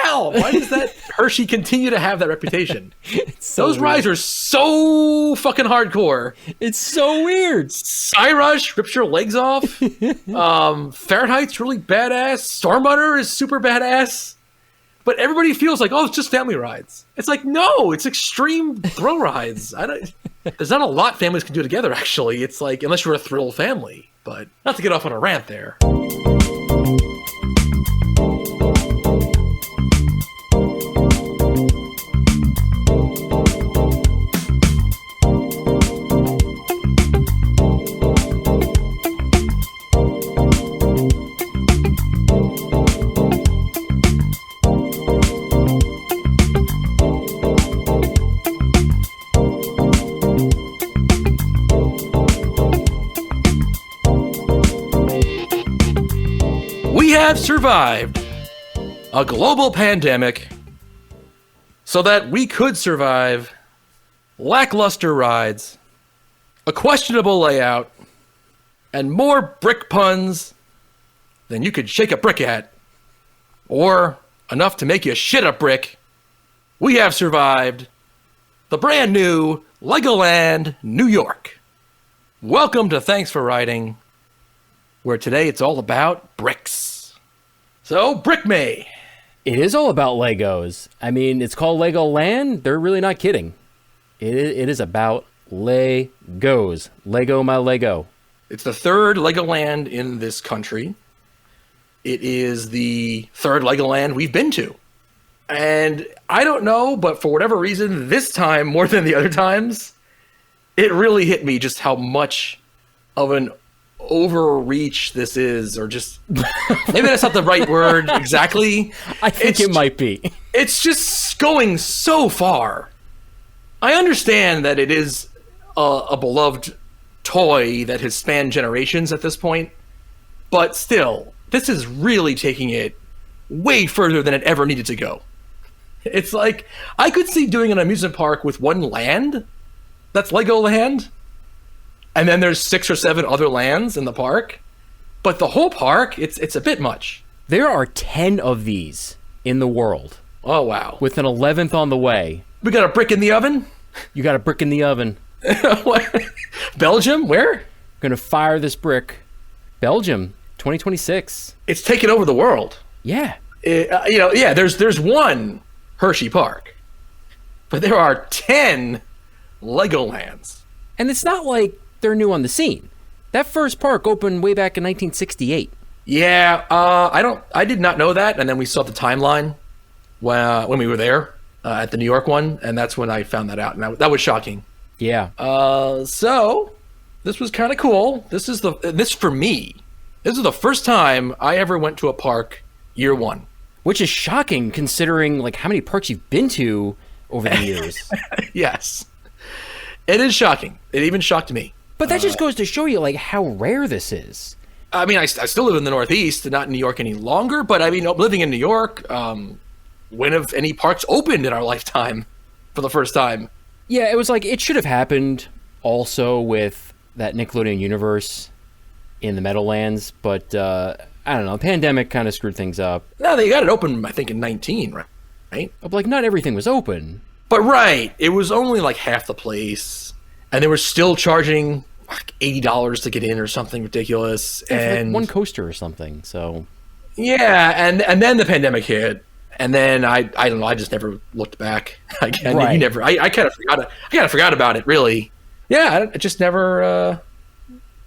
hell? Why does that Hershey continue to have that reputation? Those rides are so fucking hardcore. It's so weird. Cyrush rips your legs off. Fahrenheit's really badass. Storm Runner is super badass. But everybody feels like, oh, it's just family rides. It's like, no, it's extreme thrill rides. There's not a lot families can do together, actually. It's like, unless you're a thrill family. But not to get off on a rant there. We have survived a global pandemic so that we could survive lackluster rides, a questionable layout, and more brick puns than you could shake a brick at, or enough to make you shit a brick. We have survived the brand new Legoland New York. Welcome to Thanks for Riding, where today it's all about bricks. So, Brick May. It is all about Legos. I mean, it's called Legoland. They're really not kidding. It is about Legos. Lego my Lego. It's the third Legoland in this country. It is the third Legoland we've been to. And I don't know, but for whatever reason, this time, more than the other times, it really hit me just how much of an overreach this is, or just maybe that's not the right word exactly. I think it might be. It's just going so far. I understand that it is a beloved toy that has spanned generations at this point, but still, this is really taking it way further than it ever needed to go. It's like, I could see doing an amusement park with one land that's Legoland, and then there's 6 or 7 other lands in the park. But the whole park, it's a bit much. There are 10 of these in the world. Oh, wow. With an 11th on the way. We got a brick in the oven? You got a brick in the oven. Belgium? Where? Gonna fire this brick. Belgium, 2026. It's taken over the world. Yeah. There's one Hershey Park. But there are 10 Legolands. And it's not like they're new on the scene. That first park opened way back in 1968. Yeah, I did not know that, and then we saw the timeline when we were there at the New York one, and that's when I found that out, and that was shocking. Yeah. So this was kind of cool. This for me, this is the first time I ever went to a park year one, which is shocking considering like how many parks you've been to over the years. Yes, it is shocking. It even shocked me. But that just goes to show you like how rare this is. I mean, I still live in the Northeast, not in New York any longer, but I mean, living in New York, when have any parks opened in our lifetime for the first time? Yeah, it was like, it should have happened also with that Nickelodeon universe in the Meadowlands, but I don't know, pandemic kind of screwed things up. No, they got it open, I think, in 19, right? But like, not everything was open. But right, it was only like half the place. And they were still charging like $80 to get in or something ridiculous. Yeah, and like one coaster or something. So yeah, and then the pandemic hit, and then I don't know, I just never looked back again. Right. I kind of forgot about it, really. Yeah, it just never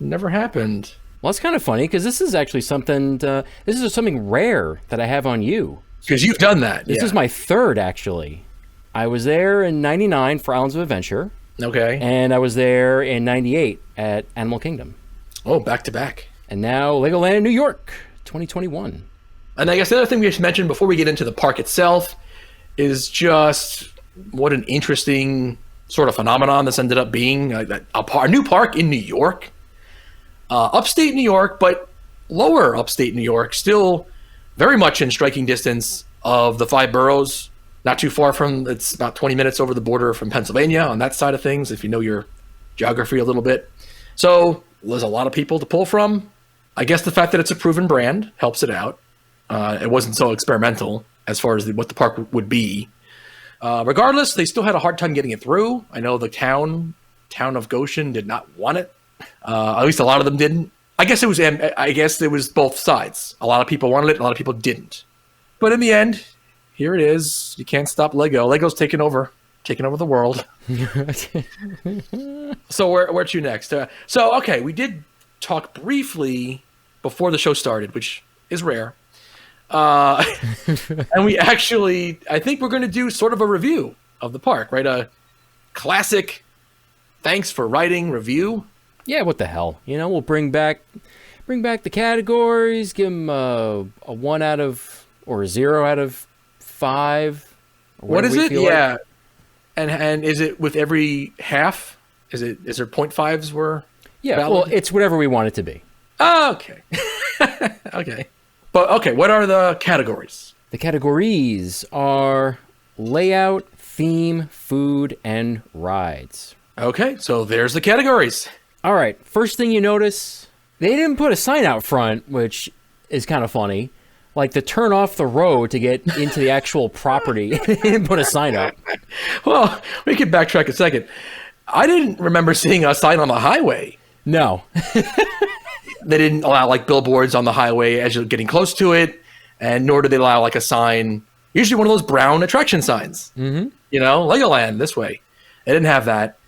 happened. Well, it's kind of funny because this is actually something. This is something rare that I have on you. Because you've done that. This is my third, actually. I was there in '99 for Islands of Adventure. Okay. And I was there in '98 at Animal Kingdom. Oh, back to back. And now Legoland in New York, 2021. And I guess the other thing we should mention before we get into the park itself is just what an interesting sort of phenomenon this ended up being. A new park in New York. Upstate New York, but lower upstate New York. Still very much in striking distance of the 5 boroughs. Not too far from, it's about 20 minutes over the border from Pennsylvania on that side of things, if you know your geography a little bit. So there's a lot of people to pull from. I guess the fact that it's a proven brand helps it out. It wasn't so experimental as far as what the park would be. Regardless, they still had a hard time getting it through. I know the town of Goshen did not want it. At least a lot of them didn't. I guess it was both sides. A lot of people wanted it, a lot of people didn't. But in the end, here it is. You can't stop Lego. Lego's taking over the world. So where to next? Okay, we did talk briefly before the show started, which is rare. And we actually, I think we're going to do sort of a review of the park, right? A classic thanks for writing review. Yeah, what the hell? We'll bring back the categories, give them a 1 out of, or a 0 out of 5. What is it? Yeah. Like. And is it with every half? Is there 0.5s were valid? Well, it's whatever we want it to be. Oh, okay. Okay. But okay, what are the categories? The categories are layout, theme, food, and rides. Okay, so there's the categories. All right, first thing you notice, they didn't put a sign out front, which is kind of funny. Like to turn off the road to get into the actual property. They didn't put a sign up. Well, we could backtrack a second. I didn't remember seeing a sign on the highway. No. They didn't allow like billboards on the highway as you're getting close to it, and nor did they allow like a sign, usually one of those brown attraction signs. Mm-hmm. Legoland this way. They didn't have that.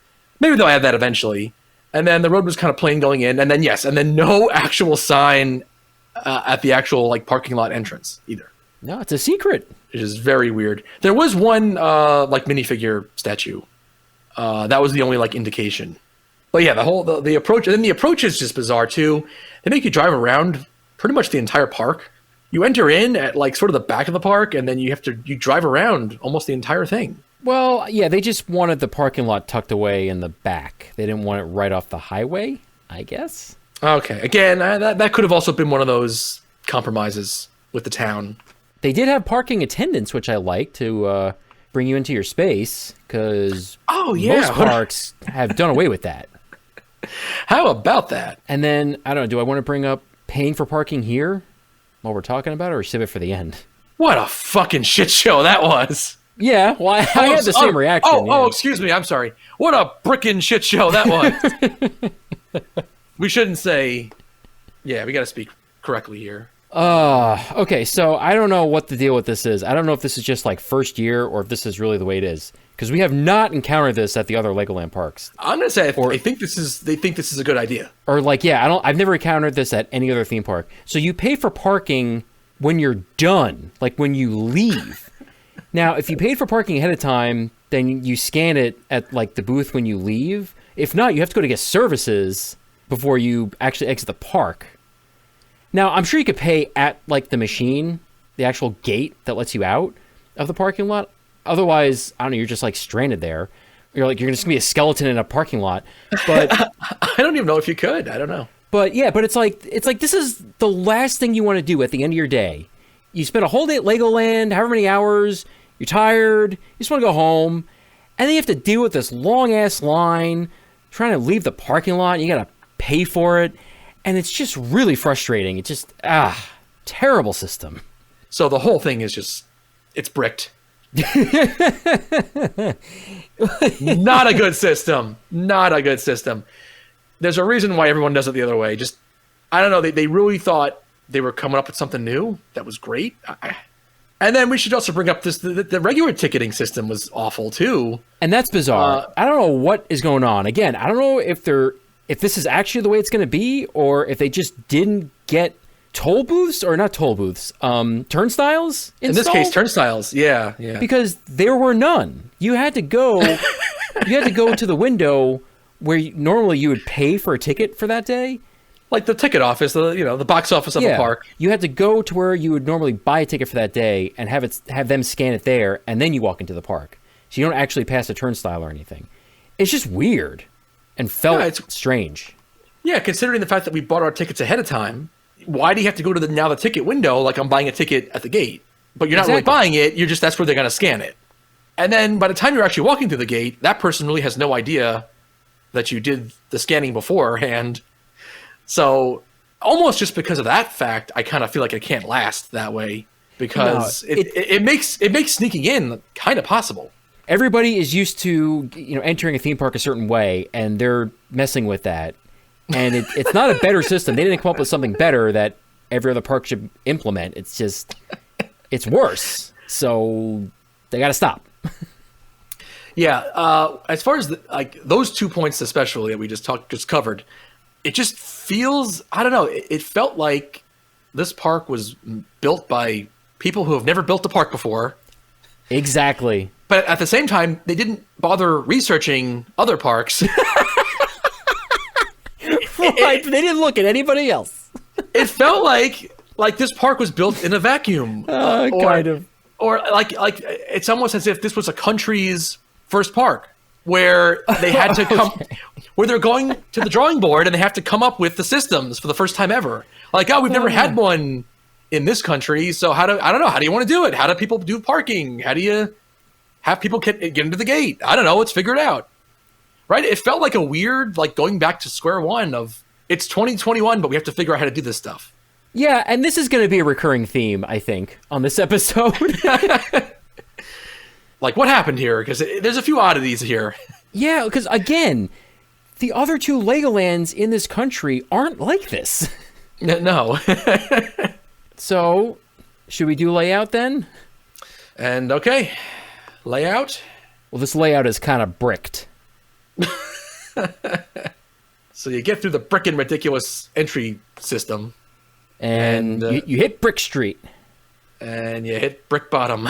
Maybe they'll add that eventually. And then the road was kind of plain going in, and then no actual sign at the actual like parking lot entrance either. No, it's a secret. Which is very weird. There was one like minifigure statue. That was the only like indication. But yeah, the approach, and then the approach is just bizarre too. They make you drive around pretty much the entire park. You enter in at like sort of the back of the park, and then you drive around almost the entire thing. Well, yeah, they just wanted the parking lot tucked away in the back. They didn't want it right off the highway, I guess. Okay, again, that could have also been one of those compromises with the town. They did have parking attendants, which I like, to bring you into your space, because most parks have done away with that. How about that? And then, I don't know, do I want to bring up paying for parking here while we're talking about it, or save it for the end? What a fucking shit show that was. Yeah, well, I had the same reaction. Excuse me, I'm sorry. What a frickin' shit show that was. We shouldn't say... Yeah, we gotta speak correctly here. Okay, so I don't know what the deal with this is. I don't know if this is just like first year or if this is really the way it is. Because we have not encountered this at the other Legoland parks. I'm gonna say they think this is a good idea. Or like, yeah, I've never encountered this at any other theme park. So you pay for parking when you're done, like when you leave. Now, if you paid for parking ahead of time, then you scan it at like the booth when you leave. If not, you have to go to guest services before you actually exit the park. Now, I'm sure you could pay at like the machine, the actual gate that lets you out of the parking lot. Otherwise, I don't know, you're just like stranded there. You're just gonna be a skeleton in a parking lot. But I don't even know if you could. I don't know. But yeah, but it's like this is the last thing you want to do at the end of your day. You spend a whole day at Legoland, however many hours, you're tired, you just want to go home, and then you have to deal with this long ass line, trying to leave the parking lot, and you gotta pay for it. And it's just really frustrating. It's just, terrible system. So the whole thing is just, it's bricked. Not a good system. Not a good system. There's a reason why everyone does it the other way. Just, I don't know, they really thought they were coming up with something new that was great. And then we should also bring up the regular ticketing system was awful too. And that's bizarre. I don't know what is going on. Again, I don't know if this is actually the way it's going to be, or if they just didn't get toll booths, or not toll booths, turnstiles installed? In this case, turnstiles, yeah. Because there were none. You had to go to the window where normally you would pay for a ticket for that day. Like the ticket office, the box office of the park. You had to go to where you would normally buy a ticket for that day and have them scan it there, and then you walk into the park. So you don't actually pass a turnstile or anything. It's just weird. And felt strange. Yeah, considering the fact that we bought our tickets ahead of time, why do you have to go to the ticket window like I'm buying a ticket at the gate? But you're not really buying it, that's where they're going to scan it. And then by the time you're actually walking through the gate, that person really has no idea that you did the scanning beforehand. So almost just because of that fact, I kind of feel like it can't last that way. because No, it makes sneaking in kind of possible. Everybody is used to entering a theme park a certain way, and they're messing with that. And it's not a better system. They didn't come up with something better that every other park should implement. It's just it's worse. So they got to stop. Yeah, as far as those 2 points especially that we just covered, it just feels, I don't know, it felt like this park was built by people who have never built a park before. Exactly. But at the same time, they didn't bother researching other parks. Right, they didn't look at anybody else. It felt like this park was built in a vacuum. Kind of. Or like it's almost as if this was a country's first park where they had to come, where they're going to the drawing board and they have to come up with the systems for the first time ever. Like, oh, we've never had one in this country, so I don't know, how do you want to do it? How do people do parking? How do you have people get into the gate? I don't know, let's figure it out. Right? It felt like a weird, like going back to square one of, it's 2021, but we have to figure out how to do this stuff. Yeah, and this is going to be a recurring theme, I think, on this episode. Like, what happened here? Because there's a few oddities here. Yeah, because again, the other two Legolands in this country aren't like this. No. So, should we do layout then? And okay, layout. Well, this layout is kind of bricked. So you get through the frickin' ridiculous entry system. And you hit Brick Street. And you hit Brick Bottom.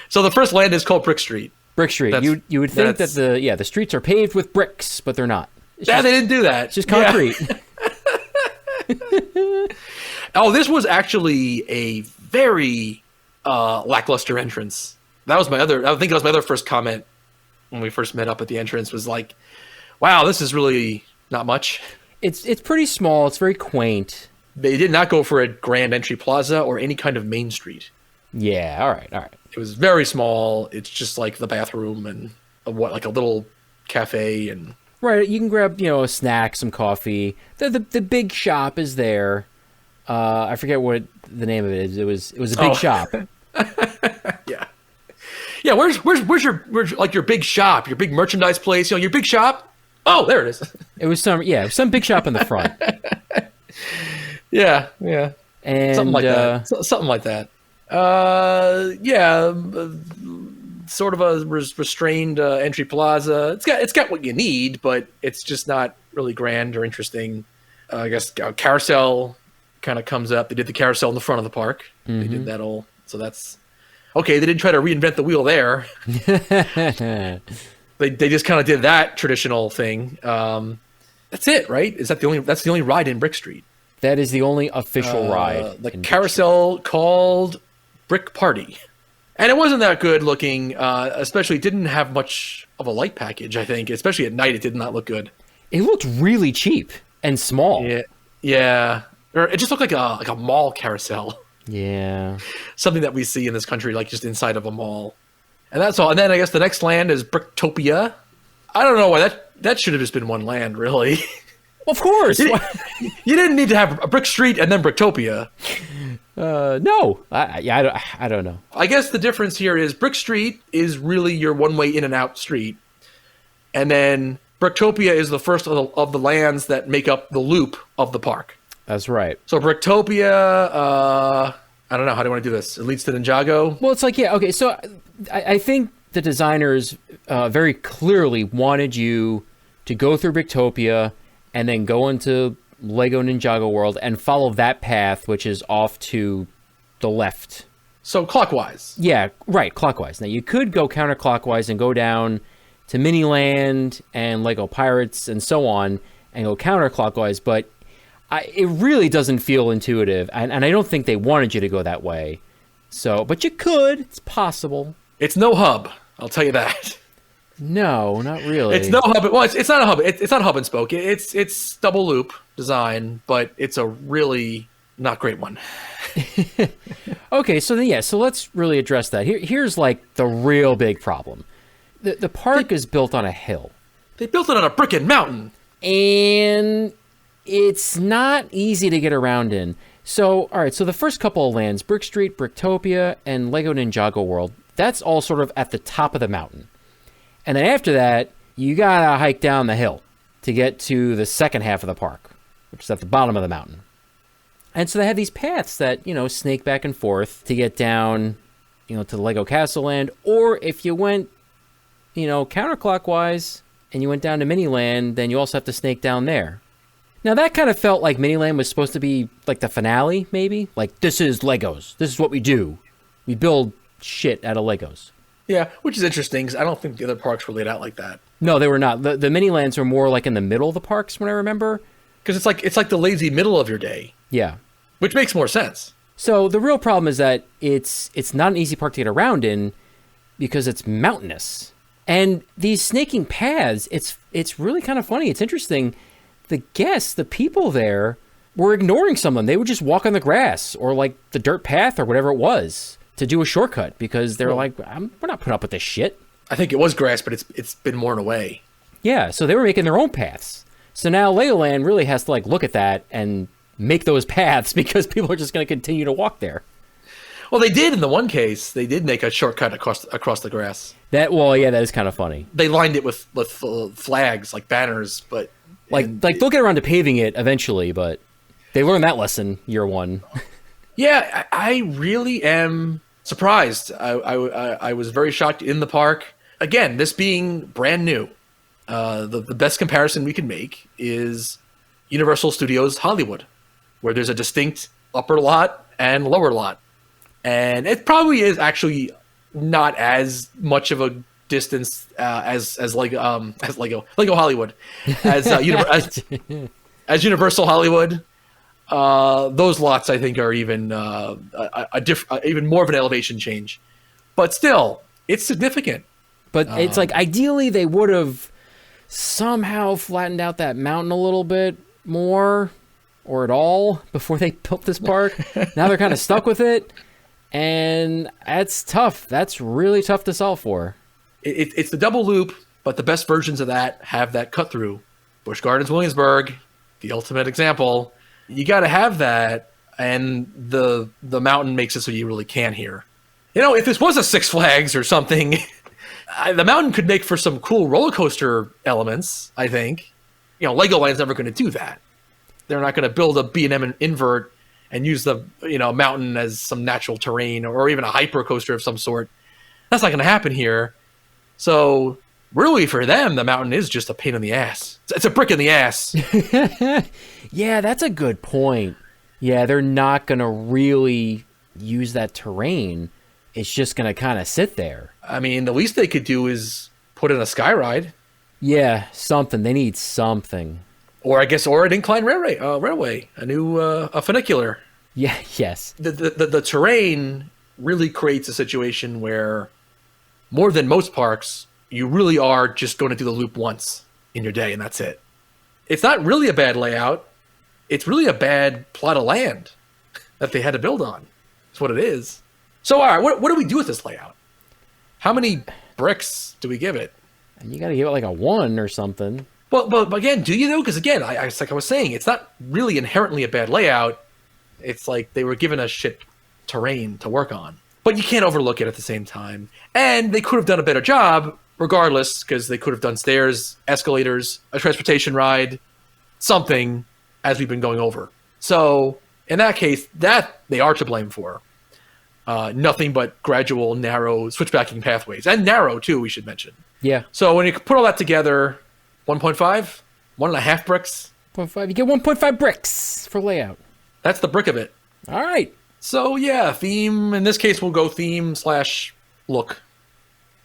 So the first land is called Brick Street. Brick Street. You would think that the streets are paved with bricks, but they're not. They didn't do that. It's just concrete. Yeah. Oh, this was actually a very lackluster entrance. I think that was my other first comment when we first met up at the entrance, was like, wow, this is really not much. It's pretty small. It's very quaint. They did not go for a grand entry plaza or any kind of main street. Yeah, all right. It was very small. It's just like the bathroom and like a little cafe and. Right, you can grab a snack, some coffee. The big shop is there. I forget what the name of it is. It was a big shop. Yeah. Where's your big shop, your big merchandise place? Your big shop. Oh, there it is. It was some big shop in the front. Yeah. And something like that. Something like that. Sort of a restrained entry plaza. It's got what you need, but it's just not really grand or interesting. I guess carousel kind of comes up. They did the carousel in the front of the park. Mm-hmm. They did that all. So that's okay. They didn't try to reinvent the wheel there. They just kind of did that traditional thing. That's it, right? That's the only ride in Brick Street. That is the only official ride. The carousel called Brick Party. And it wasn't that good looking, especially it didn't have much of a light package, I think. Especially at night, it did not look good. It looked really cheap and small. Yeah. Or it just looked like a mall carousel. Yeah. Something that we see in this country, like just inside of a mall. And that's all. And then I guess the next land is Bricktopia. I don't know why that should have just been one land, really. Of course. You didn't need to have a Brick Street and then Bricktopia. No. I don't know. I guess the difference here is Brick Street is really your one-way in and out street. And then Bricktopia is the first of the lands that make up the loop of the park. That's right. So Bricktopia, I don't know. How do you want to do this? It leads to Ninjago? Well, it's like, yeah, okay. So I think the designers very clearly wanted you to go through Bricktopia and then go into Lego Ninjago World and follow that path, which is off to the left. So clockwise. Yeah, right, clockwise. Now, you could go counterclockwise and go down to Miniland and Lego Pirates and so on and go counterclockwise, but it really doesn't feel intuitive, and I don't think they wanted you to go that way. So, but you could. It's possible. It's no hub. I'll tell you that. No, not really. It's no hub. Well, it's not a hub. It's not hub and spoke. It's double loop design, but it's a really not great one. Okay, so then so let's really address that. Here's like the real big problem. The park is built on a hill. They built it on a frickin' mountain. And It's not easy to get around in. So, all right, so the first couple of lands, Brick Street, Bricktopia, and Lego Ninjago World, that's all sort of at the top of the mountain. And then after that, you gotta hike down the hill to get to the second half of the park, which is at the bottom of the mountain. And so they have these paths that, snake back and forth to get down, to the Lego Castle Land. Or if you went, counterclockwise and you went down to Miniland, then you also have to snake down there. Now, that kind of felt like Miniland was supposed to be like the finale, maybe. Like, this is Legos. This is what we do. We build shit out of Legos. Yeah, which is interesting because I don't think the other parks were laid out like that. No, they were not. The Minilands were more like in the middle of the parks, when I remember. Because it's like the lazy middle of your day. Yeah. Which makes more sense. So the real problem is that it's not an easy park to get around in because it's mountainous. And these snaking paths, it's really kind of funny. It's interesting. The guests, the people there, were ignoring some of them. They would just walk on the grass or like the dirt path or whatever it was to do a shortcut because they're like, we're not putting up with this shit. I think it was grass, but it's been worn away. Yeah, so they were making their own paths. So now Legoland really has to look at that and make those paths because people are just going to continue to walk there. Well, they did in the one case. They did make a shortcut across the grass. That is kind of funny. They lined it with flags, like banners, but like they'll get around to paving it eventually, but they learned that lesson year one. Yeah, I really am surprised. I was very shocked in the park. Again, this being brand new, the best comparison we can make is Universal Studios Hollywood, where there's a distinct upper lot and lower lot. And it probably is actually not as much of a distance as Lego Hollywood, as Universal Hollywood. Those lots I think are even even more of an elevation change, but still it's significant. But it's like ideally they would have somehow flattened out that mountain a little bit more or at all before they built this park. Now they're kind of stuck with it. And that's tough. That's really tough to solve for. It's the double loop, but the best versions of that have that cut through. Busch Gardens, Williamsburg, the ultimate example. You got to have that, and the mountain makes it so you really can hear. If this was a Six Flags or something, the mountain could make for some cool roller coaster elements, I think. Legoland's never going to do that. They're not going to build a B&M invert and use the mountain as some natural terrain or even a hyper coaster of some sort. That's not going to happen here. So really for them, the mountain is just a pain in the ass. It's a brick in the ass. Yeah, that's a good point. Yeah, they're not going to really use that terrain. It's just going to kind of sit there. I mean, the least they could do is put in a sky ride. Yeah, something. They need something. Or an inclined railway, a new a funicular. Yeah, yes. The terrain really creates a situation where, more than most parks, you really are just going to do the loop once in your day, and that's it. It's not really a bad layout. It's really a bad plot of land that they had to build on. That's what it is. So, all right, what do we do with this layout? How many bricks do we give it? And you got to give it like a 1 or something. But again, do you though? Because again, like I was saying, it's not really inherently a bad layout. It's like they were given us shit terrain to work on. But you can't overlook it at the same time. And they could have done a better job regardless, because they could have done stairs, escalators, a transportation ride, something, as we've been going over. So in that case, that they are to blame for. Nothing but gradual, narrow switchbacking pathways. And narrow, too, we should mention. Yeah. So when you put all that together, 1.5? 1.5 bricks? 0.5. You get 1.5 bricks for layout. That's the brick of it. All right. So yeah, theme. In this case, we'll go theme/look.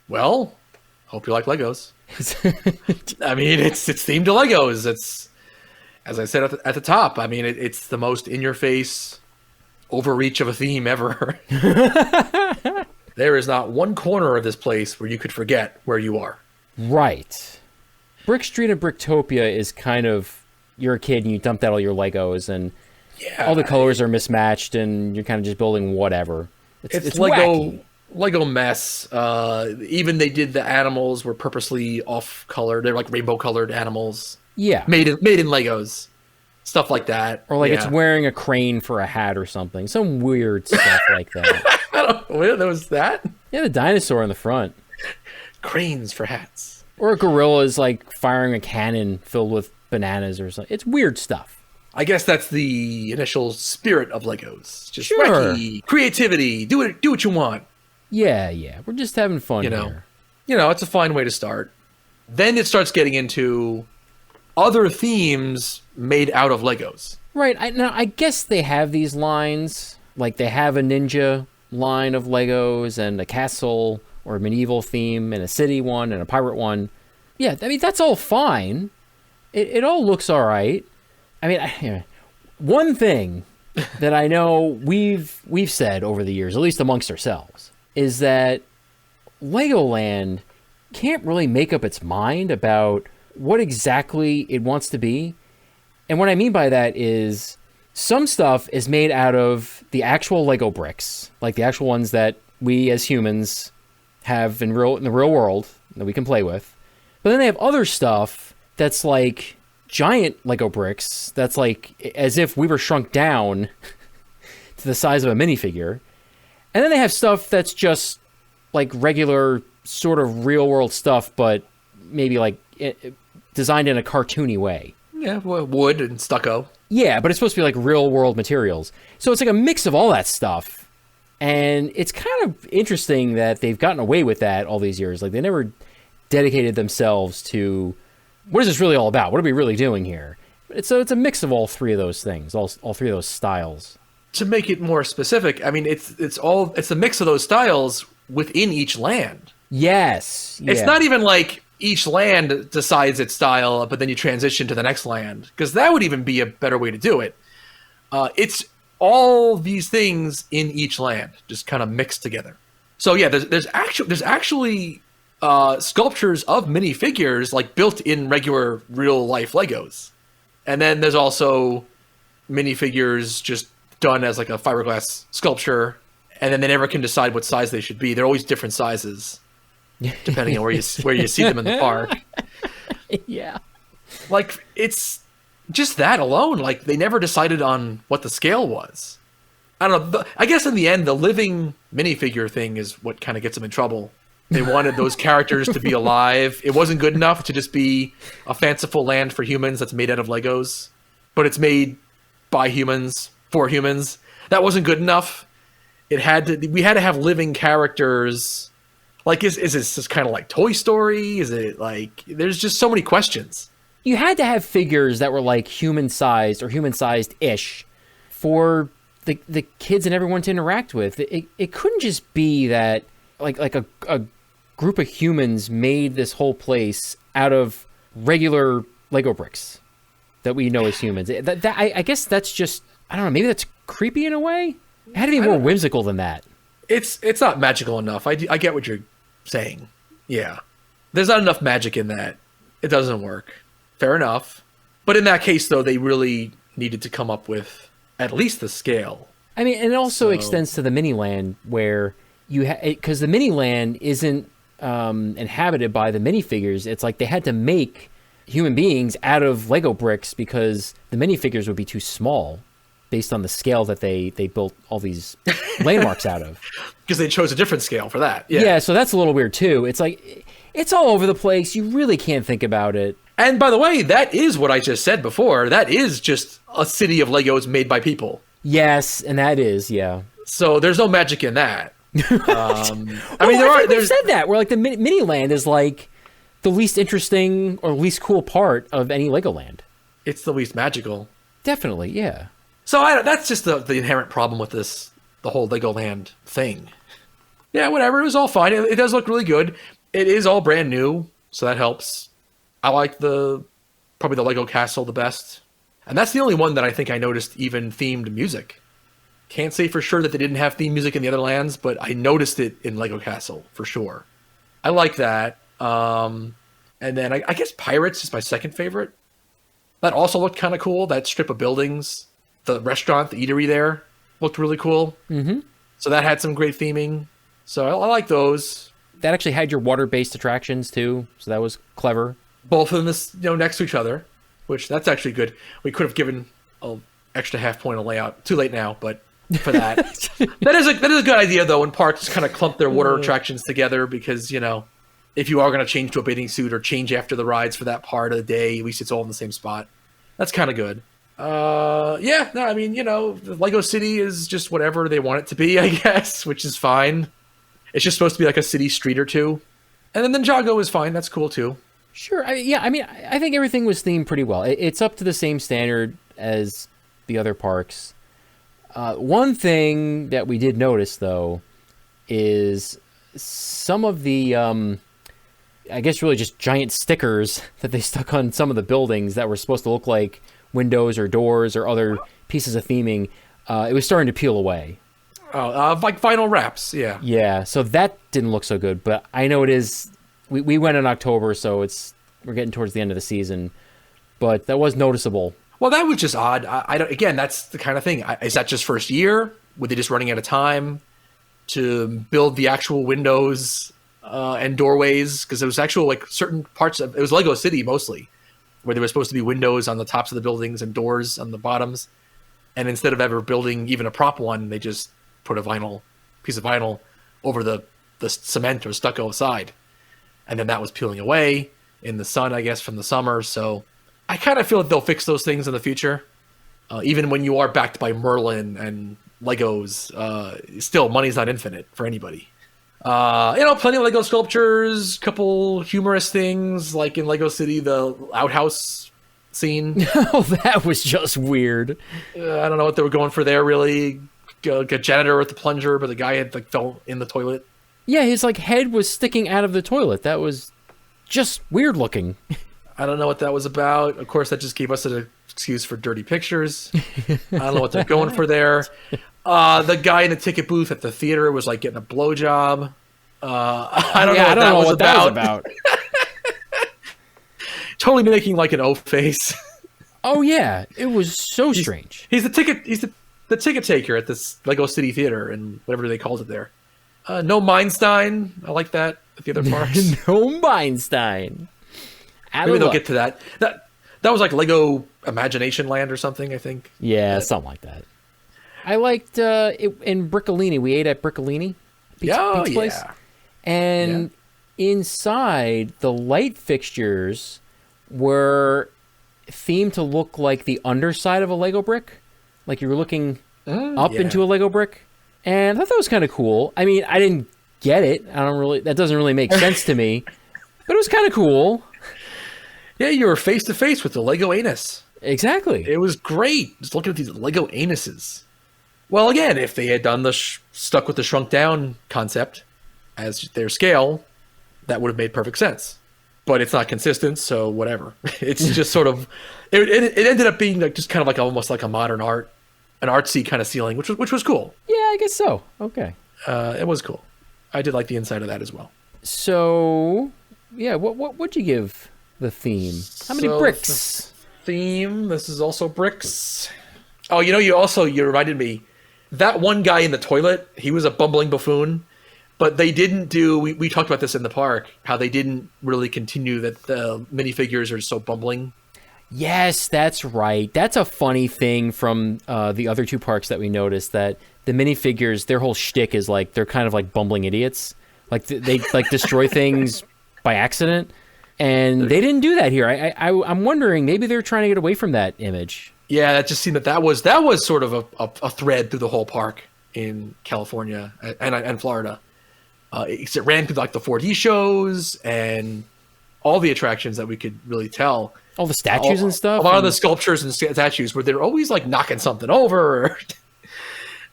Well, hope you like Legos. I mean, it's themed to Legos. It's, as I said at the top, I mean, it's the most in-your-face overreach of a theme ever. There is not one corner of this place where you could forget where you are. Right. Brick Street and Bricktopia is kind of, you're a kid and you dumped out all your Legos and all the colors are mismatched and you're kind of just building whatever. It's Lego mess. Even they did the animals were purposely off-colored. They're like rainbow-colored animals. Yeah. Made in Legos. stuff like that. Or like Yeah. it's wearing a crane for a hat or something. Some weird stuff like that. I don't know. There was that. Yeah, the dinosaur in the front. Cranes for hats. Or a gorilla is like firing a cannon filled with bananas or something. It's weird stuff. I guess that's the initial spirit of Legos. Just Sure. wacky, creativity. Do what you want. Yeah. We're just having fun You know. here. It's a fine way to start. Then it starts getting into other themes made out of Legos. Right. Now, I guess they have these lines. Like they have a ninja line of Legos and a castle or a medieval theme and a city one and a pirate one. Yeah, I mean, that's all fine. It all looks all right. I mean, one thing that I know we've said over the years, at least amongst ourselves, is that Legoland can't really make up its mind about what exactly it wants to be. And what I mean by that is some stuff is made out of the actual Lego bricks, like the actual ones that we as humans have in the real world that we can play with. But then they have other stuff that's like giant Lego bricks that's like as if we were shrunk down to the size of a minifigure. And then they have stuff that's just like regular sort of real world stuff, but maybe like designed in a cartoony way. Yeah, wood and stucco. Yeah, but it's supposed to be like real world materials. So it's like a mix of all that stuff. And it's kind of interesting that they've gotten away with that all these years. Like they never dedicated themselves to what is this really all about? What are we really doing here? So it's a mix of all three of those things, all three of those styles. To make it more specific, I mean, it's a mix of those styles within each land. Yes. It's yeah. not even like each land decides its style, but then you transition to the next land, because that would even be a better way to do it. It's all these things in each land, just kind of mixed together. So yeah, there's actually sculptures of minifigures like built in regular real life Legos, and then there's also minifigures just done as like a fiberglass sculpture, and then they never can decide what size they should be. They're always different sizes, depending on where you see them in the park. Yeah. Like, it's just that alone. Like, they never decided on what the scale was. I don't know. I guess in the end, the living minifigure thing is what kind of gets them in trouble. They wanted those characters to be alive. It wasn't good enough to just be a fanciful land for humans that's made out of Legos, but it's made by humans for humans. That wasn't good enough. We had to have living characters. Like, is this just kind of like Toy Story? Is it like, there's just so many questions. You had to have figures that were like human-sized or human-sized-ish for the kids and everyone to interact with. It couldn't just be that like a group of humans made this whole place out of regular Lego bricks that we know as humans. I guess that's just, I don't know, maybe that's creepy in a way? It had to be more whimsical than that. It's not magical enough. I get what you're saying. Yeah. There's not enough magic in that. It doesn't work. Fair enough. But in that case, though, they really needed to come up with at least the scale. I mean, and it also extends to the mini land where because the mini land isn't inhabited by the minifigures. It's like they had to make human beings out of Lego bricks because the minifigures would be too small based on the scale that they built all these landmarks out of. Because they chose a different scale for that. Yeah, so that's a little weird too. It's like, it's all over the place. You really can't think about it. And by the way, that is what I just said before. That is just a city of Legos made by people. Yes, and that is, yeah. So there's no magic in that. I mean, we've said that. Where like the mini land is like the least interesting or least cool part of any Legoland. It's the least magical. Definitely, yeah. So that's just the inherent problem with the whole Legoland thing. Yeah, whatever. It was all fine. It does look really good. It is all brand new, so that helps. I like probably the Lego Castle the best. And that's the only one that I think I noticed even themed music. Can't say for sure that they didn't have theme music in the other lands, but I noticed it in Lego Castle for sure. I like that. And then I guess Pirates is my second favorite. That also looked kind of cool. That strip of buildings, the restaurant, the eatery there looked really cool. Mm-hmm. So that had some great theming. So I like those. That actually had your water-based attractions too, so that was clever. Both of them, next to each other, which that's actually good. We could have given an extra half point on layout. Too late now, but for that. That is a good idea, though, when parks kind of clump their water attractions together because, if you are going to change to a bathing suit or change after the rides for that part of the day, at least it's all in the same spot. That's kind of good. Lego City is just whatever they want it to be, I guess, which is fine. It's just supposed to be like a city street or two. And then Ninjago is fine. That's cool, too. Sure. I think everything was themed pretty well. It's up to the same standard as the other parks. One thing that we did notice, though, is some of the, I guess really just giant stickers that they stuck on some of the buildings that were supposed to look like windows or doors or other pieces of theming. It was starting to peel away. Oh, like vinyl wraps, yeah. Yeah, so that didn't look so good, but I know it is. We went in October, so we're getting towards the end of the season, but that was noticeable. Well, that was just odd. I don't. Again, that's the kind of thing. Is that just first year? Were they just running out of time to build the actual windows and doorways? Because there was actual like certain parts of it was Lego City mostly, where there was supposed to be windows on the tops of the buildings and doors on the bottoms, and instead of ever building even a prop one, they just put a piece of vinyl over the cement or stucco side, and then that was peeling away in the sun, I guess, from the summer. So I kind of feel that they'll fix those things in the future. Even when you are backed by Merlin and Legos, still money's not infinite for anybody. Plenty of Lego sculptures, couple humorous things like in Lego City, the outhouse scene. Oh, that was just weird. I don't know what they were going for there, really. A janitor with the plunger, but the guy had fell in the toilet. Yeah, his head was sticking out of the toilet. That was just weird looking. I don't know what that was about. Of course, that just gave us an excuse for dirty pictures. I don't know what they're going for there. The guy in the ticket booth at the theater was getting a blowjob. I don't know what that was about. Totally making an O face. Oh yeah, it was so strange. He's the ticket taker at this Lego City Theater and whatever they called it there. No Meinstein. I like that at the other parks. No Meinstein. Maybe they'll get to that. That was like Lego Imagination Land or something, I think. Yeah, something like that. I liked it in Briccolini. We ate at Briccolini pizza place. And inside, the light fixtures were themed to look like the underside of a Lego brick. Like you were looking up into a Lego brick. And I thought that was kind of cool. I mean, I didn't get it. That doesn't really make sense to me. But it was kind of cool. Yeah, you were face to face with the Lego anus. Exactly. It was great. Just looking at these Lego anuses. Well, again, if they had done the stuck with the shrunk down concept as their scale, that would have made perfect sense. But it's not consistent, so whatever. It's just sort of it ended up being just kind of almost like a modern art, an artsy kind of ceiling, which was cool. Yeah, I guess so. Okay. It was cool. I did like the inside of that as well. So, yeah, what would you give the theme? How many bricks? Theme. This is also bricks. Oh, you reminded me. That one guy in the toilet, he was a bumbling buffoon, but they didn't do. We talked about this in the park. How they didn't really continue that the minifigures are so bumbling. Yes, that's right. That's a funny thing from the other two parks that we noticed, that the minifigures, their whole shtick is they're kind of bumbling idiots. They destroy things by accident. And they didn't do that here. I'm wondering, maybe they're trying to get away from that image. Yeah, that just seemed that was sort of a thread through the whole park in California and Florida. It ran through the 4D shows and all the attractions that we could really tell. All the statues and stuff. A lot of the sculptures and statues where they're always knocking something over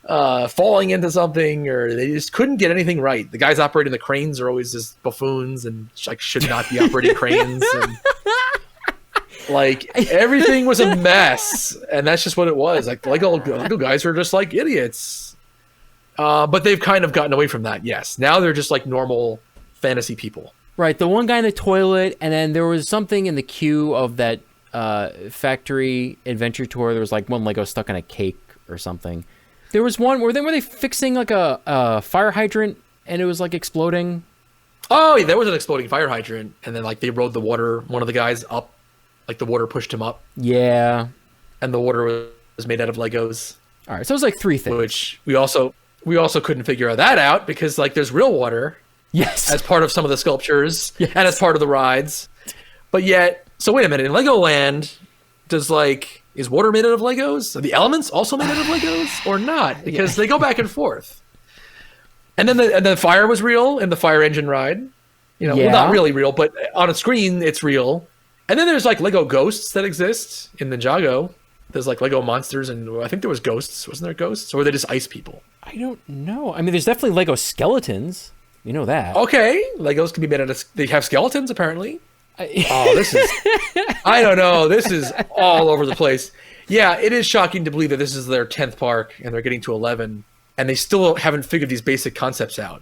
or falling into something, or they just couldn't get anything right. The guys operating the cranes are always just buffoons and should not be operating cranes. And, everything was a mess, and that's just what it was. The Lego guys are just idiots. But they've kind of gotten away from that. Yes, now they're just normal fantasy people. Right, the one guy in the toilet, and then there was something in the queue of that factory adventure tour. There was one Lego stuck in a cake or something. There was one were they fixing a fire hydrant and it was exploding? Oh, yeah, there was an exploding fire hydrant, and then they rode the water. One of the guys up Like the water pushed him up, Yeah. and the water was made out of Legos, All right. So it's like 3 things. which we also couldn't figure that out because like there's real water Yes. as part of some of the sculptures Yes. and as part of the rides. But yet, so wait a minute, in Legoland, is water made out of Legos? Are the elements also made out of Legos or not? Because they go back and forth. And then the fire was real in the fire engine ride. You know, well, not Yeah. really real, but on a screen it's real. And then there's like Lego ghosts that exist in Ninjago. There's like Lego monsters, and I think there was ghosts. Wasn't there ghosts? Or were they just ice people? I don't know. I mean, there's definitely Lego skeletons. You know that. Okay, Legos can be made out of. They have skeletons apparently. I- Oh, this is. I don't know. This is all over the place. Yeah, it is shocking to believe that this is their 10th park and they're getting to 11, and they still haven't figured these basic concepts out.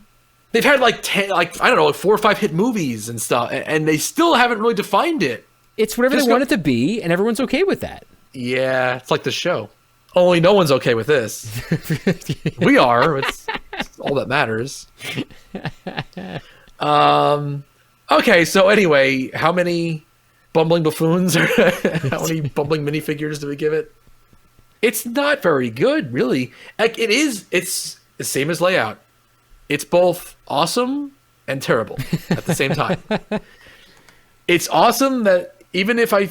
They've had like 10, like I don't know, like 4 or 5 hit movies and stuff, and they still haven't really defined it. It's whatever Just they go- want it to be, and everyone's okay with that. Yeah, it's like the show. Only no one's okay with this. We are. It's all that matters. Okay, so anyway, how many bumbling buffoons or how many bumbling minifigures do we give it? It's not very good, really. Like it's the same as Layout. It's both awesome and terrible at the same time. It's awesome that even if I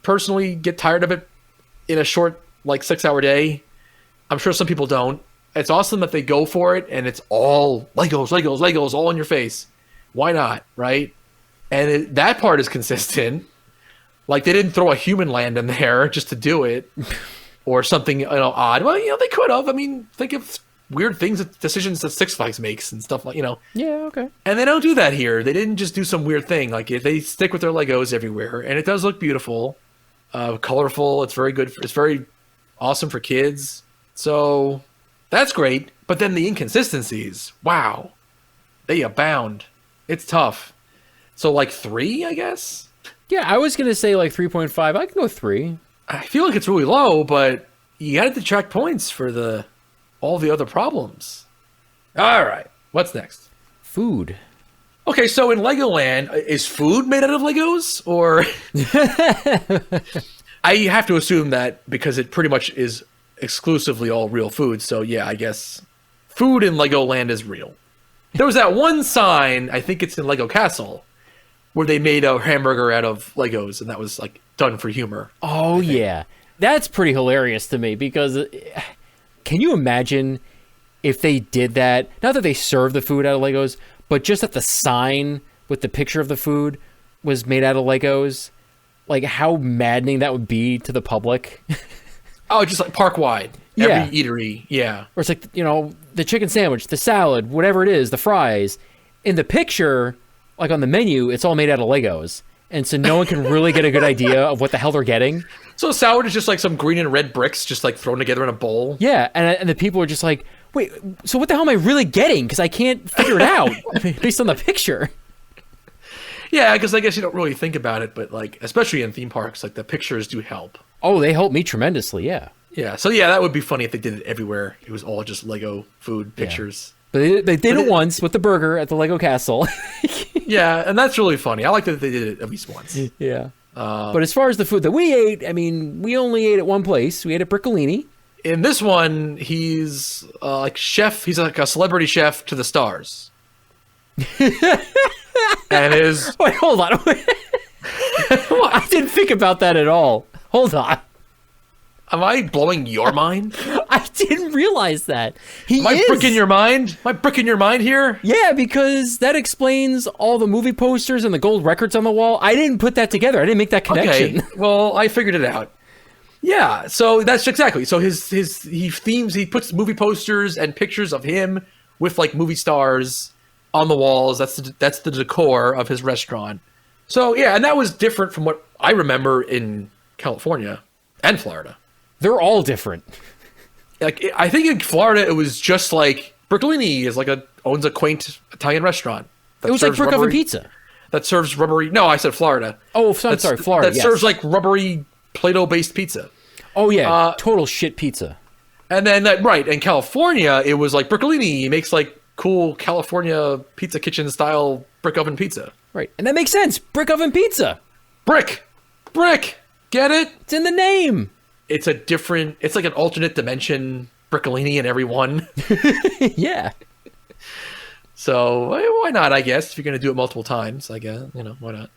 personally get tired of it in a short, like 6-hour day, I'm sure some people don't. It's awesome that they go for it and it's all Legos, all in your face. Why not, right? And that part is consistent. Like they didn't throw a human land in there just to do it, or something odd. Well, they could have. I mean, think of weird decisions that Six Flags makes and stuff like. Yeah, okay. And they don't do that here. They didn't just do some weird thing. Like they stick with their Legos everywhere, and it does look beautiful, colorful. It's very good. It's very awesome for kids. So that's great. But then the inconsistencies, wow, they abound. It's tough. So like 3, I guess. Yeah, I was gonna say like 3.5. I can go 3. I feel like it's really low, but you got to detract points for all the other problems. All right, what's next? Food. Okay, so in Legoland, is food made out of Legos, or I have to assume that because it pretty much is exclusively all real food. So yeah, I guess food in Legoland is real. There was that one sign, I think it's in Lego Castle, where they made a hamburger out of Legos, and that was like done for humor. Oh yeah, that's pretty hilarious to me because can you imagine if they did that? Not that they served the food out of Legos, but just that the sign with the picture of the food was made out of Legos. Like how maddening that would be to the public. Oh, just like park wide. Yeah. Every eatery. Yeah. Or it's like, the chicken sandwich, the salad, whatever it is, the fries. In the picture, like on the menu, it's all made out of Legos. And so no one can really get a good idea of what the hell they're getting. So salad is just like some green and red bricks just like thrown together in a bowl. Yeah, and the people are just like, wait, so what the hell am I really getting? Because I can't figure it out based on the picture. Yeah, because I guess you don't really think about it, but like, especially in theme parks, like the pictures do help. Oh, they help me tremendously, yeah. Yeah, so yeah, that would be funny if they did it everywhere. It was all just Lego food pictures. But they did it once with the burger at the Lego Castle. Yeah, and that's really funny. I like that they did it at least once. Yeah. But as far as the food that we ate, I mean, we only ate at one place. We ate at Briccolini. In this one, he's like chef. He's like a celebrity chef to the stars. And his Wait, hold on. I didn't think about that at all. Hold on. am I blowing your mind? I didn't realize that. He Am I is. bricking your mind? Am I bricking your mind here? Yeah, because that explains all the movie posters and the gold records on the wall. I didn't put that together. I didn't make that connection. Okay, well, I figured it out. Yeah, so that's exactly. So he puts movie posters and pictures of him with like movie stars on the walls. That's the decor of his restaurant. So yeah, and that was different from what I remember in California and Florida. They're all different. Like I think in Florida it was just like Briccolini owns a quaint Italian restaurant. It was like brick oven pizza. That serves rubbery. No, I said Florida. Oh, I'm sorry, Florida. That yes. serves like rubbery Play-Doh based pizza. Oh yeah, total shit pizza. And then right in California, it was like Briccolini. He makes like cool California pizza kitchen style brick oven pizza. Right, and that makes sense. Brick oven pizza. Brick. Get it? It's in the name. It's like an alternate dimension briccolini in every one. Yeah. So why not, I guess, if you're going to do it multiple times, I guess, why not?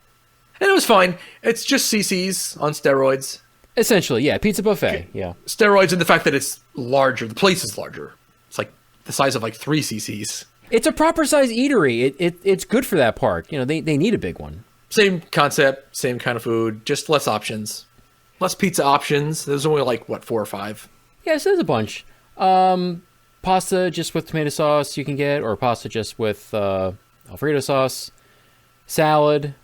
And it was fine. It's just CC's on steroids. Essentially, yeah. Pizza buffet. Yeah. Steroids and the fact that it's larger. The place is larger. It's like the size of like 3 CC's. It's a proper size eatery. It's good for that park. They need a big one. Same concept, same kind of food, just less options. Less pizza options. There's only like, 4 or 5? Yes, there's a bunch. Pasta just with tomato sauce you can get, or pasta just with Alfredo sauce. Salad.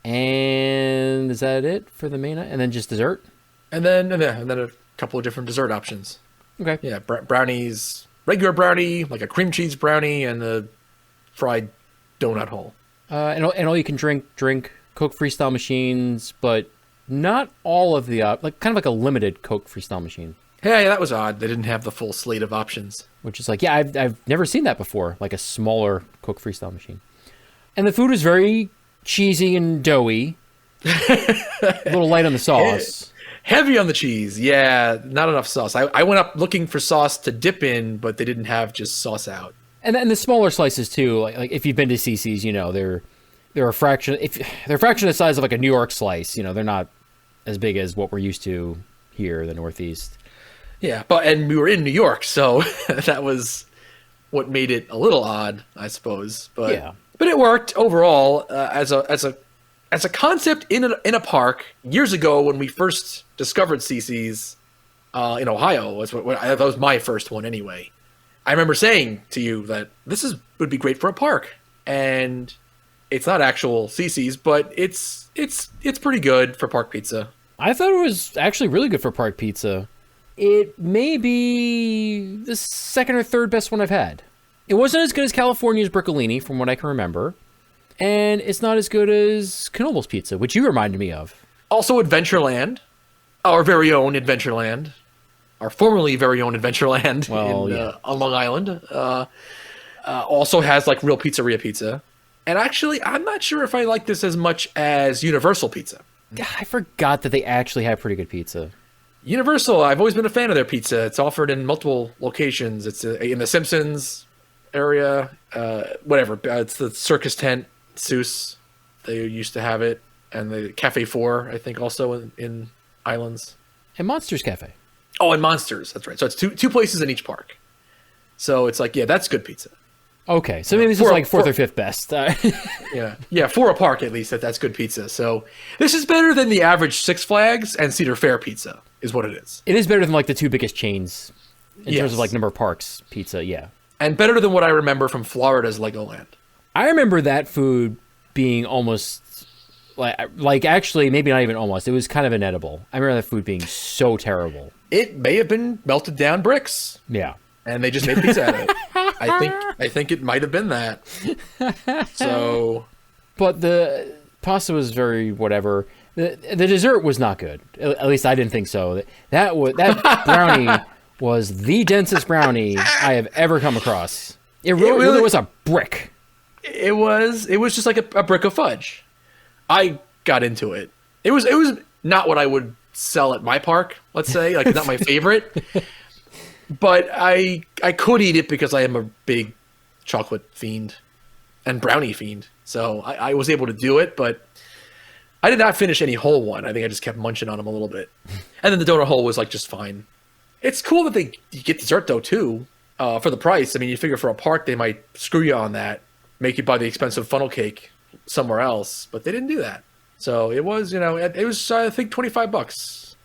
And is that it for the main? And then just dessert? And then a couple of different dessert options. Okay. Yeah, brownies, regular brownie, like a cream cheese brownie, and a fried donut hole. And all you can drink Coke Freestyle machines, but not all of the kind of like a limited Coke Freestyle machine. Yeah, that was odd. They didn't have the full slate of options. Which is like, yeah, I've never seen that before, like a smaller Coke Freestyle machine. And the food is very cheesy and doughy. A little light on the sauce. Heavy on the cheese. Yeah, not enough sauce. I went up looking for sauce to dip in, but they didn't have just sauce out. And the smaller slices too. Like if you've been to CC's, they're a fraction. They're a fraction the size of like a New York slice. They're not as big as what we're used to here, the Northeast. Yeah, and we were in New York, so that was what made it a little odd, I suppose. But yeah. But it worked overall as a concept in a park years ago when we first discovered CC's in Ohio. That was my first one anyway. I remember saying to you that would be great for a park, and it's not actual CC's, but it's pretty good for park pizza. I thought it was actually really good for park pizza. It may be the second or third best one I've had. It wasn't as good as California's Briccolini, from what I can remember. And it's not as good as Knoebel's Pizza, which you reminded me of. Also Adventureland, our very own Adventureland, our formerly very own Adventureland on Long Island, also has like real pizzeria pizza. And actually, I'm not sure if I like this as much as Universal Pizza. I forgot that they actually have pretty good pizza. Universal, I've always been a fan of their pizza. It's offered in multiple locations. It's in the Simpsons area, whatever. It's the Circus Tent, Seuss. They used to have it. And the Cafe 4, I think, also in Islands. And Monsters Cafe. Oh, and Monsters. That's right. So it's two places in each park. So it's like, yeah, that's good pizza. Okay, so maybe this is like fourth or fifth best. Yeah, for a park at least, that's good pizza. So this is better than the average Six Flags and Cedar Fair pizza, is what it is. It is better than like the two biggest chains in terms of like number of parks pizza, yeah. And better than what I remember from Florida's Legoland. I remember that food being almost like actually maybe not even almost. It was kind of inedible. I remember that food being so terrible. It may have been melted down bricks. Yeah. And they just made pizza out of it. I think it might have been that. So, but the pasta was very whatever. The dessert was not good. At least I didn't think so. That brownie was the densest brownie I have ever come across. It really was a brick. It was just like a brick of fudge. I got into it. It was not what I would sell at my park, let's say, like not my favorite. But I could eat it because I am a big chocolate fiend and brownie fiend. So I was able to do it, but I did not finish any whole one. I think I just kept munching on them a little bit. And then the donut hole was like just fine. It's cool that you get dessert though too, for the price. I mean, you figure for a park they might screw you on that, make you buy the expensive funnel cake somewhere else, but they didn't do that. So it was, it was I think $25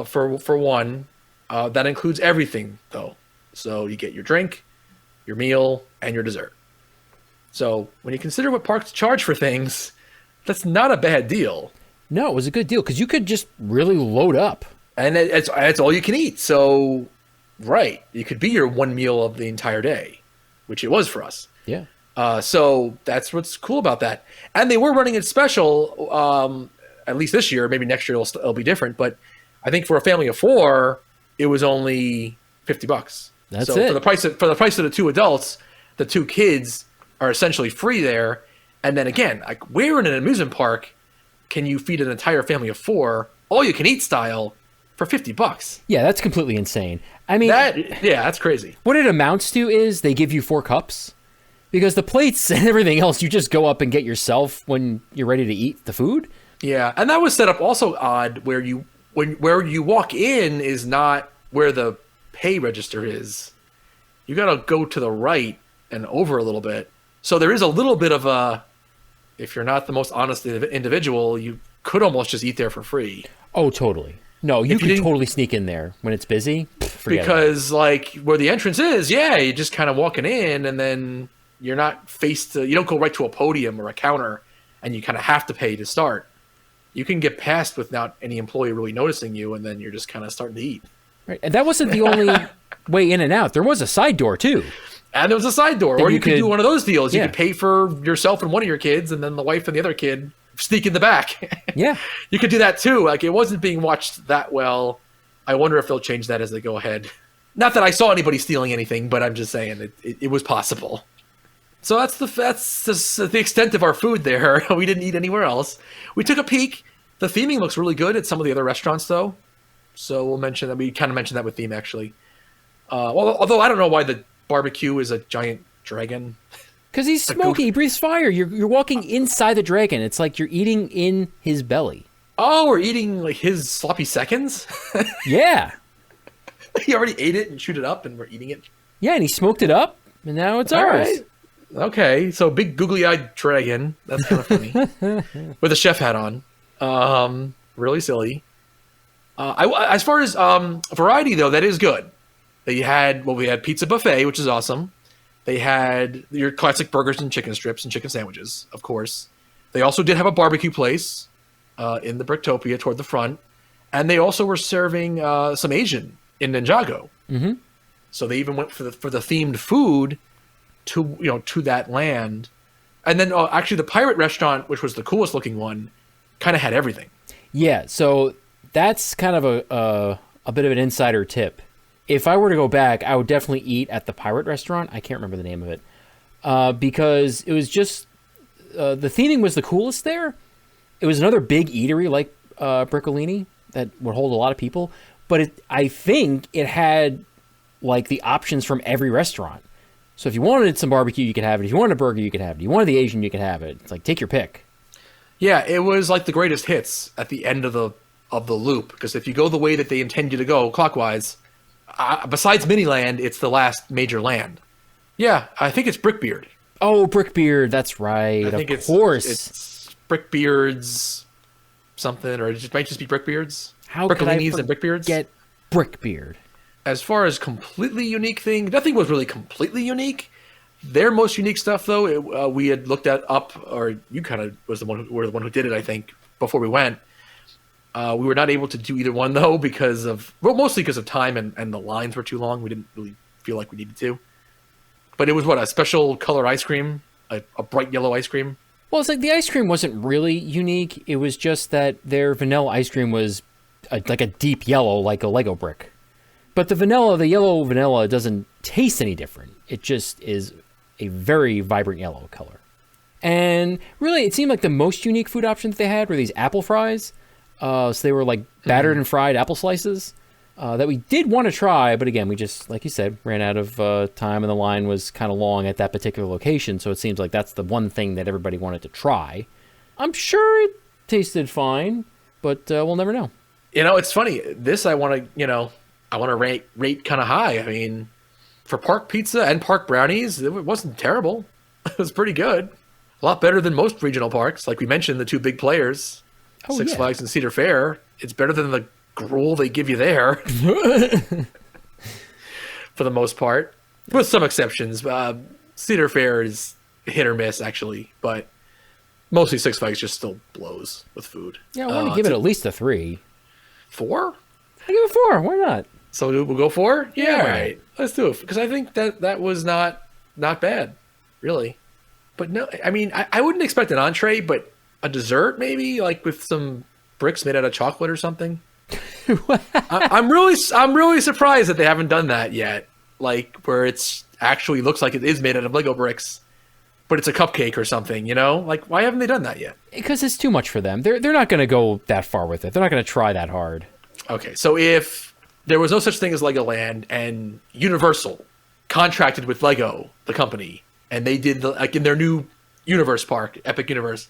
for one. That includes everything, though. So you get your drink, your meal, and your dessert. So when you consider what parks charge for things, that's not a bad deal. No, it was a good deal because you could just really load up. And it's all you can eat. So, right, it could be your one meal of the entire day, which it was for us. Yeah. So that's what's cool about that. And they were running it special, at least this year. Maybe next year it'll be different. But I think for a family of 4... it was only $50. That's so it. For the price of the 2 adults, the 2 kids are essentially free there. And then again, like where in an amusement park can you feed an entire family of 4 all you can eat style for $50. Yeah, that's completely insane. I mean, That's crazy. what it amounts to is they give you 4 cups because the plates and everything else you just go up and get yourself when you're ready to eat the food. Yeah, and that was set up also odd where you walk in is not where the pay register is. You got to go to the right and over a little bit. So there is a little bit of a, if you're not the most honest individual, you could almost just eat there for free. Oh, totally. No, you If you could didn't- totally sneak in there when it's busy. Forget about it. Because like where the entrance is, yeah, you're just kind of walking in and then you're not you don't go right to a podium or a counter and you kind of have to pay to start. You can get past without any employee really noticing you, and then you're just kind of starting to eat. Right. And that wasn't the only way in and out. There was a side door too. And there was a side door, Then or you you could could- do one of those deals. You yeah. could pay for yourself and one of your kids, and then the wife and the other kid sneak in the back. Yeah. You could do that too. Like, it wasn't being watched that well. I wonder if they'll change that as they go ahead. Not that I saw anybody stealing anything, but I'm just saying it was possible. So that's the extent of our food there. We didn't eat anywhere else. We took a peek. The theming looks really good at some of the other restaurants, though. So we'll mention that. We kind of mentioned that with theme, actually. Although I don't know why the barbecue is a giant dragon. Because he's smoking. He breathes fire. You're walking inside the dragon. It's like you're eating in his belly. Oh, we're eating like his sloppy seconds. Yeah. He already ate it and chewed it up, and we're eating it. Yeah, and he smoked it up, and now it's All ours. right. Okay, so big googly-eyed dragon. That's kind of funny. With a chef hat on. Really silly. As far as variety, though, that is good. We had pizza buffet, which is awesome. They had your classic burgers and chicken strips and chicken sandwiches, of course. They also did have a barbecue place in the Bricktopia toward the front. And they also were serving some Asian in Ninjago. Mm-hmm. So they even went for the themed food to that land. And then actually the pirate restaurant, which was the coolest looking one, kind of had everything. Yeah, so that's kind of a bit of an insider tip. If I were to go back, I would definitely eat at the pirate restaurant. I can't remember the name of it. Because it was just... the theming was the coolest there. It was another big eatery like Briccolini that would hold a lot of people. But I think it had like the options from every restaurant. So if you wanted some barbecue, you could have it. If you wanted a burger, you could have it. If you wanted the Asian, you could have it. It's like, take your pick. Yeah, it was like the greatest hits at the end of the loop. Because if you go the way that they intend you to go clockwise, besides Miniland, it's the last major land. Yeah, I think it's Brickbeard. Oh, Brickbeard. That's right. I think of course. it's Brickbeard's something, or it might just be Brickbeard's. How could I Brickolinis and Brickbeard's. get Brickbeard? As far as completely unique thing, nothing was really completely unique. Their most unique stuff, though, we had looked up, or you kind of were the one who did it, I think, before we went. We were not able to do either one, though, mostly because of time and the lines were too long. We didn't really feel like we needed to. But it was a special color ice cream, a bright yellow ice cream. Well, it's like the ice cream wasn't really unique. It was just that their vanilla ice cream was like a deep yellow, like a Lego brick. But the yellow vanilla doesn't taste any different. It just is a very vibrant yellow color. And really, it seemed like the most unique food option that they had were these apple fries. So they were like battered and fried apple slices that we did want to try. But again, we just, like you said, ran out of time and the line was kind of long at that particular location. So it seems like that's the one thing that everybody wanted to try. I'm sure it tasted fine, but we'll never know. It's funny. This I want to rate kind of high. I mean, for Park Pizza and Park Brownies, it wasn't terrible. It was pretty good. A lot better than most regional parks. Like we mentioned, the two big players, Six Flags and Cedar Fair. It's better than the gruel they give you there. For the most part. With some exceptions. Cedar Fair is hit or miss, actually. But mostly Six Flags just still blows with food. Yeah, I want to give it at least a 3. 4? I give it 4. Why not? So we'll go 4? Yeah, all Yeah. right. Let's do it. Because I think that was not bad, really. But no, I mean, I wouldn't expect an entree, but a dessert maybe, like with some bricks made out of chocolate or something. I'm really surprised that they haven't done that yet. Like where it's actually looks like it is made out of Lego bricks, but it's a cupcake or something, you know? Like, why haven't they done that yet? Because it's too much for them. They're not going to go that far with it. They're not going to try that hard. Okay, so if there was no such thing as Legoland and Universal contracted with Lego, the company, and they did, like, in their new Universe park, Epic Universe,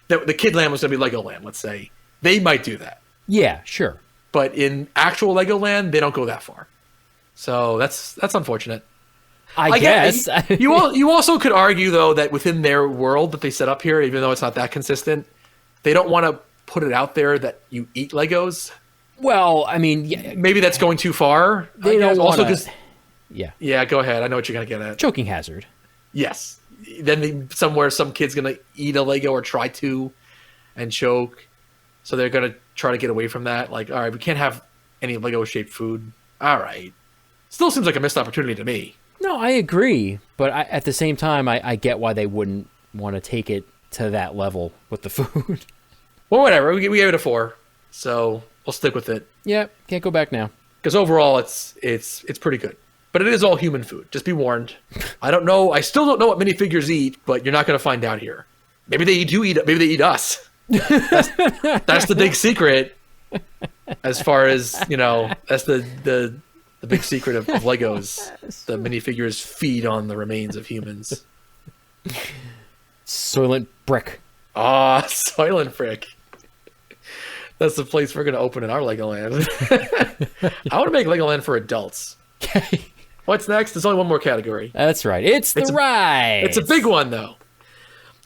the Kid Land was going to be Legoland, let's say, they might do that. Yeah, sure. But in actual Legoland, they don't go that far. So that's unfortunate. I guess. You also could argue, though, that within their world that they set up here, even though it's not that consistent, they don't want to put it out there that you eat Legos. Well, I mean, yeah, Maybe that's going too far. they don't also want 'cause- to. Yeah, Yeah, go ahead. I know what you're going to get at. choking hazard. Yes. Then somewhere some kid's going to eat a Lego or try to and choke. So they're going to try to get away from that. Like, all right, we can't have any Lego-shaped food. All right. Still seems like a missed opportunity to me. No, I agree, but at the same time, I get why they wouldn't want to take it to that level with the food. Well, whatever. We gave it a 4. So we'll stick with it. Yeah, can't go back now. Because overall, it's pretty good. But it is all human food. Just be warned. I don't know. I still don't know what minifigures eat, but you're not going to find out here. Maybe they do eat. Maybe they eat us. That's the big secret. As far as that's the big secret of Legos. The minifigures feed on the remains of humans. Soylent Brick. Ah, Soylent Frick. That's the place we're going to open in our Legoland. I want to make Legoland for adults. Okay. What's next? There's only one more category. That's right. It's the ride. It's a big one, though.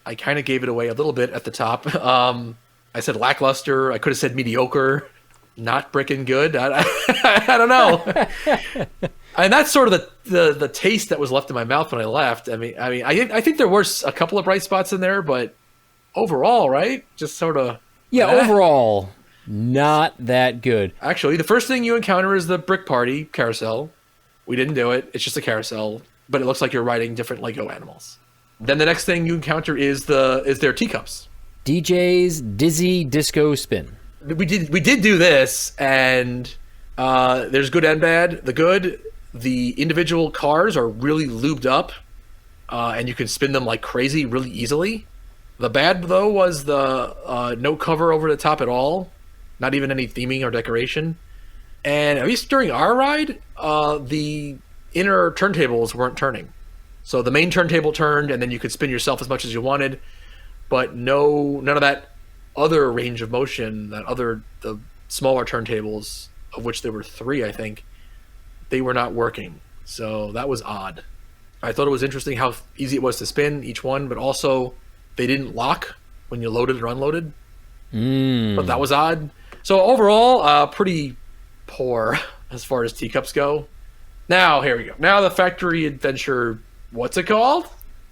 I kind of gave it away a little bit at the top. I said lackluster. I could have said mediocre. Not brickin' good. I don't know. And that's sort of the taste that was left in my mouth when I left. I think there were a couple of bright spots in there, but overall, right? Just sort of. Yeah, overall, not that good. Actually, the first thing you encounter is the Brick Party carousel. We didn't do it. It's just a carousel, but it looks like you're riding different Lego animals. Then the next thing you encounter is their teacups. DJ's Dizzy Disco Spin. We did do this, and there's good and bad. The good, the individual cars are really lubed up, and you can spin them like crazy really easily. The bad, though, was the no cover over the top at all, not even any theming or decoration. And at least during our ride, the inner turntables weren't turning. So the main turntable turned, and then you could spin yourself as much as you wanted, but none of that other range of motion, the smaller turntables, of which there were 3, I think, they were not working. So that was odd. I thought it was interesting how easy it was to spin each one, but also they didn't lock when you loaded or unloaded. But that was odd. So overall, pretty poor as far as teacups go. Now, here we go. Now the Factory Adventure, what's it called?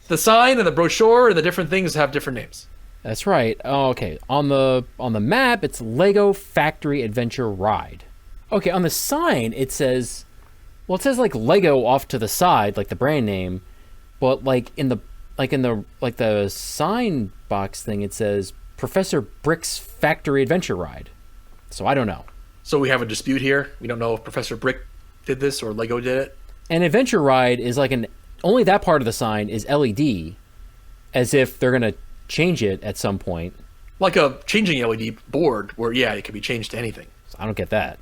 The sign and the brochure and the different things have different names. That's right. Oh, okay. On the map, it's Lego Factory Adventure Ride. Okay, on the sign, it says like Lego off to the side, like the brand name, but in the sign box thing, it says Professor Brick's Factory Adventure Ride. So I don't know. So we have a dispute here. We don't know if Professor Brick did this or Lego did it. An adventure ride is only that part of the sign is LED, as if they're going to change it at some point. Like a changing LED board where, yeah, it could be changed to anything. So I don't get that.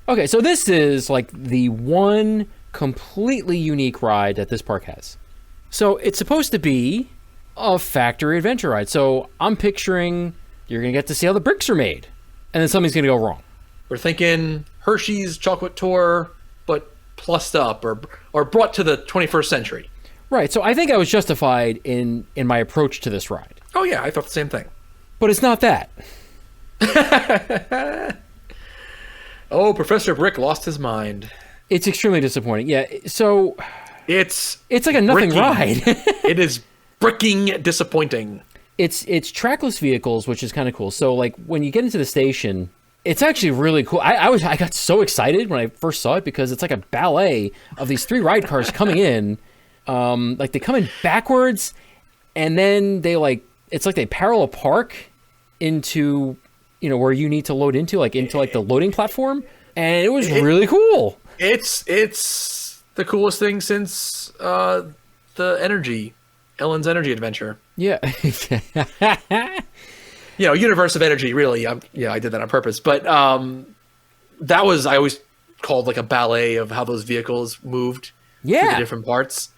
Okay, so this is like the one completely unique ride that this park has. So it's supposed to be a factory adventure ride. So I'm picturing you're going to get to see how the bricks are made. And then something's going to go wrong. We're thinking Hershey's chocolate tour, but plussed up or brought to the 21st century. Right, so I think I was justified in my approach to this ride. Oh, yeah, I thought the same thing. But it's not that. Oh, Professor Brick lost his mind. It's extremely disappointing. Yeah, so It's like a nothing bricking. ride. It is bricking disappointing. It's trackless vehicles, which is kind of cool. So like when you get into the station, it's actually really cool. I got so excited when I first saw it because it's like a ballet of these 3 ride cars coming in. Like they come in backwards, and then it's like they parallel park into where you need to load into like the loading platform, and it was really cool. It's the coolest thing since the energy. Ellen's Energy Adventure. Yeah. Universe of Energy, really. I did that on purpose. But that was, I always called like a ballet of how those vehicles moved through the different parts.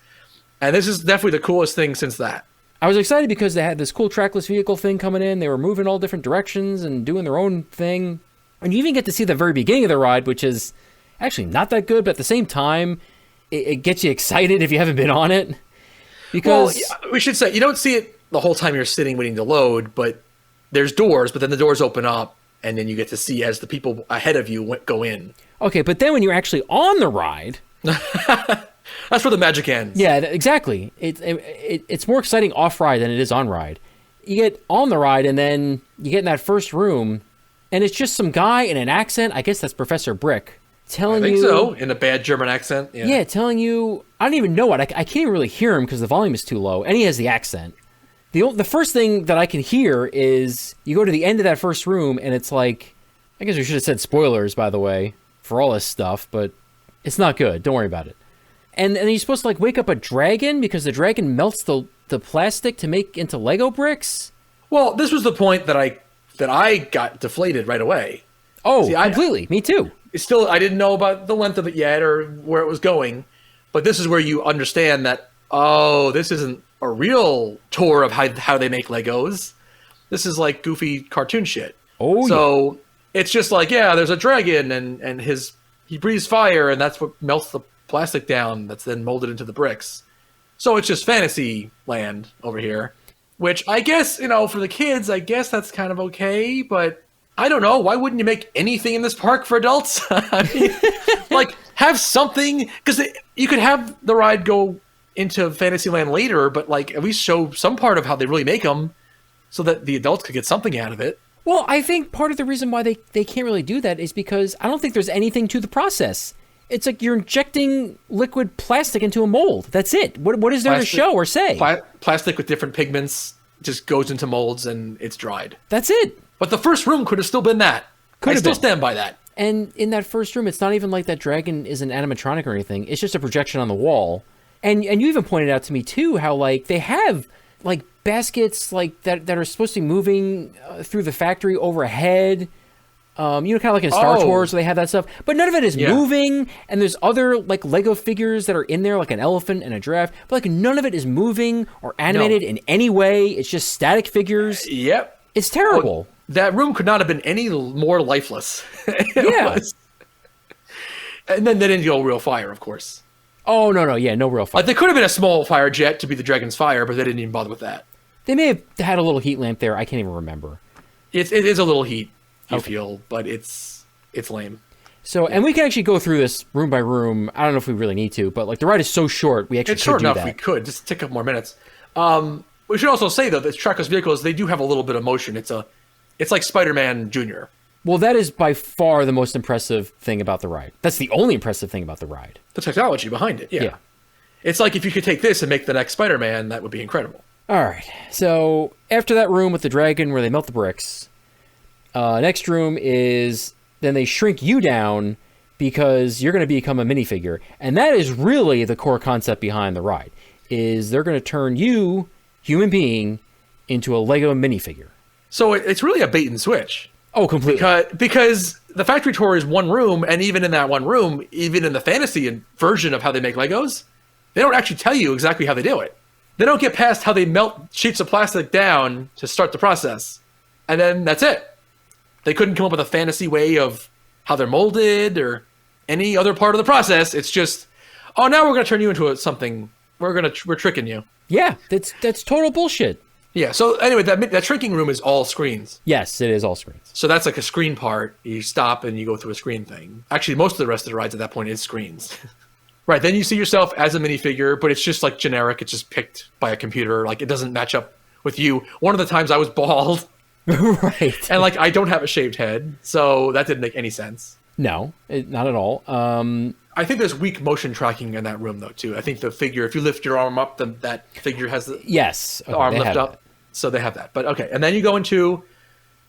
And this is definitely the coolest thing since that. I was excited because they had this cool trackless vehicle thing coming in. They were moving all different directions and doing their own thing. And you even get to see the very beginning of the ride, which is actually not that good, but at the same time, it gets you excited if you haven't been on it. Because we should say, you don't see it the whole time you're sitting waiting to load, but there's doors, but then the doors open up, and then you get to see as the people ahead of you go in. Okay, but then when you're actually on the ride... That's where the magic ends. Yeah, exactly. It's more exciting off-ride than it is on-ride. You get on the ride, and then you get in that first room, and it's just some guy in an accent. I guess that's Professor Brick. Telling I think you, so, in a bad German accent. Yeah, telling you... I don't even know what. I can't even really hear him because the volume is too low, and he has the accent. The first thing that I can hear is you go to the end of that first room, and it's like... I guess we should have said spoilers, by the way, for all this stuff, but it's not good. Don't worry about it. And you're supposed to like wake up a dragon because the dragon melts the plastic to make into Lego bricks? Well, this was the point that I got deflated right away. Oh, completely. Me too. I didn't know about the length of it yet or where it was going, but this is where you understand that, this isn't a real tour of how they make Legos. This is like goofy cartoon shit. Oh, so it's just like, there's a dragon and he breathes fire and that's what melts the plastic down that's then molded into the bricks. So it's just fantasy land over here, which I guess, for the kids, I guess that's kind of okay, but I don't know. Why wouldn't you make anything in this park for adults? I mean, like, have something, because you could have the ride go into Fantasyland later, but like at least show some part of how they really make them so that the adults could get something out of it. Well, I think part of the reason why they can't really do that is because I don't think there's anything to the process. It's like you're injecting liquid plastic into a mold. That's it. What is there to show or say? Plastic with different pigments just goes into molds and it's dried. That's it. But the first room could have still been that. I still stand by that. And in that first room, it's not even like that dragon is an animatronic or anything. It's just a projection on the wall. And you even pointed out to me, too, how, like, they have, like, baskets, like, that are supposed to be moving through the factory overhead. Kind of like in Star Tours, so they have that stuff. But none of it is moving, and there's other, like, Lego figures that are in there, like an elephant and a giraffe. But, like, none of it is moving or animated in any way. It's just static figures. Yep. It's terrible. That room could not have been any more lifeless. Yeah. And then they didn't go real fire, of course. Oh, no, no real fire. Like, there could have been a small fire jet to be the dragon's fire, but they didn't even bother with that. They may have had a little heat lamp there. I can't even remember. It is a little heat, you feel, but it's lame. So, and we can actually go through this room by room. I don't know if we really need to, but like the ride is so short, we actually it's short could do enough. that. We could just take a couple more minutes. We should also say though, that trackless vehicles, they do have a little bit of motion. It's like Spider-Man Jr. Well, that is by far the most impressive thing about the ride. That's the only impressive thing about the ride. The technology behind it, yeah. It's like if you could take this and make the next Spider-Man, that would be incredible. All right. So after that room with the dragon where they melt the bricks, next room is then they shrink you down because you're going to become a minifigure. And that is really the core concept behind the ride, is they're going to turn you, human being, into a Lego minifigure. So it's really a bait and switch. Oh, completely. Because the factory tour is one room, and even in that one room, even in the fantasy version of how they make Legos, they don't actually tell you exactly how they do it. They don't get past how they melt sheets of plastic down to start the process. And then that's it. They couldn't come up with a fantasy way of how they're molded or any other part of the process. It's just, now we're going to turn you into something. We're tricking you. Yeah, that's total bullshit. Yeah, so anyway, that shrinking room is all screens. Yes, it is all screens. So that's like a screen part. You stop and you go through a screen thing. Actually, most of the rest of the rides at that point is screens. Right, then you see yourself as a minifigure, but it's just like generic. It's just picked by a computer. Like, it doesn't match up with you. One of the times I was bald. Right. And like, I don't have a shaved head, so that didn't make any sense. No, not at all. I think there's weak motion tracking in that room, though, too. I think the figure, if you lift your arm up, that figure has the arm lift up. That. So they have that. But okay, and then you go into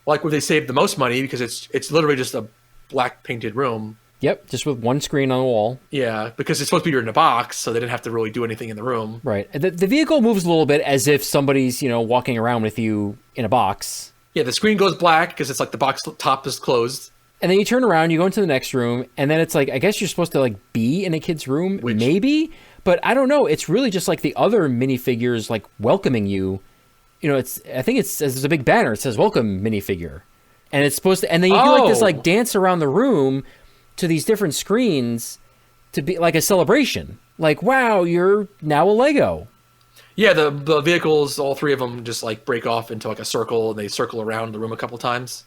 like where they save the most money because it's literally just a black painted room. Yep, just with one screen on the wall. Yeah, because it's supposed to be in a box, so they didn't have to really do anything in the room. Right. The vehicle moves a little bit as if somebody's, walking around with you in a box. Yeah, the screen goes black because it's like the box top is closed. And then you turn around, you go into the next room, and then it's like, I guess you're supposed to like be in a kid's room, maybe, but I don't know. It's really just like the other minifigures like welcoming you. I think there's a big banner. It says "Welcome minifigure," and it's supposed to, and then you do like this like dance around the room to these different screens to be like a celebration. Like, wow, you're now a Lego. Yeah, the vehicles, all three of them, just like break off into like a circle, and they circle around the room a couple times.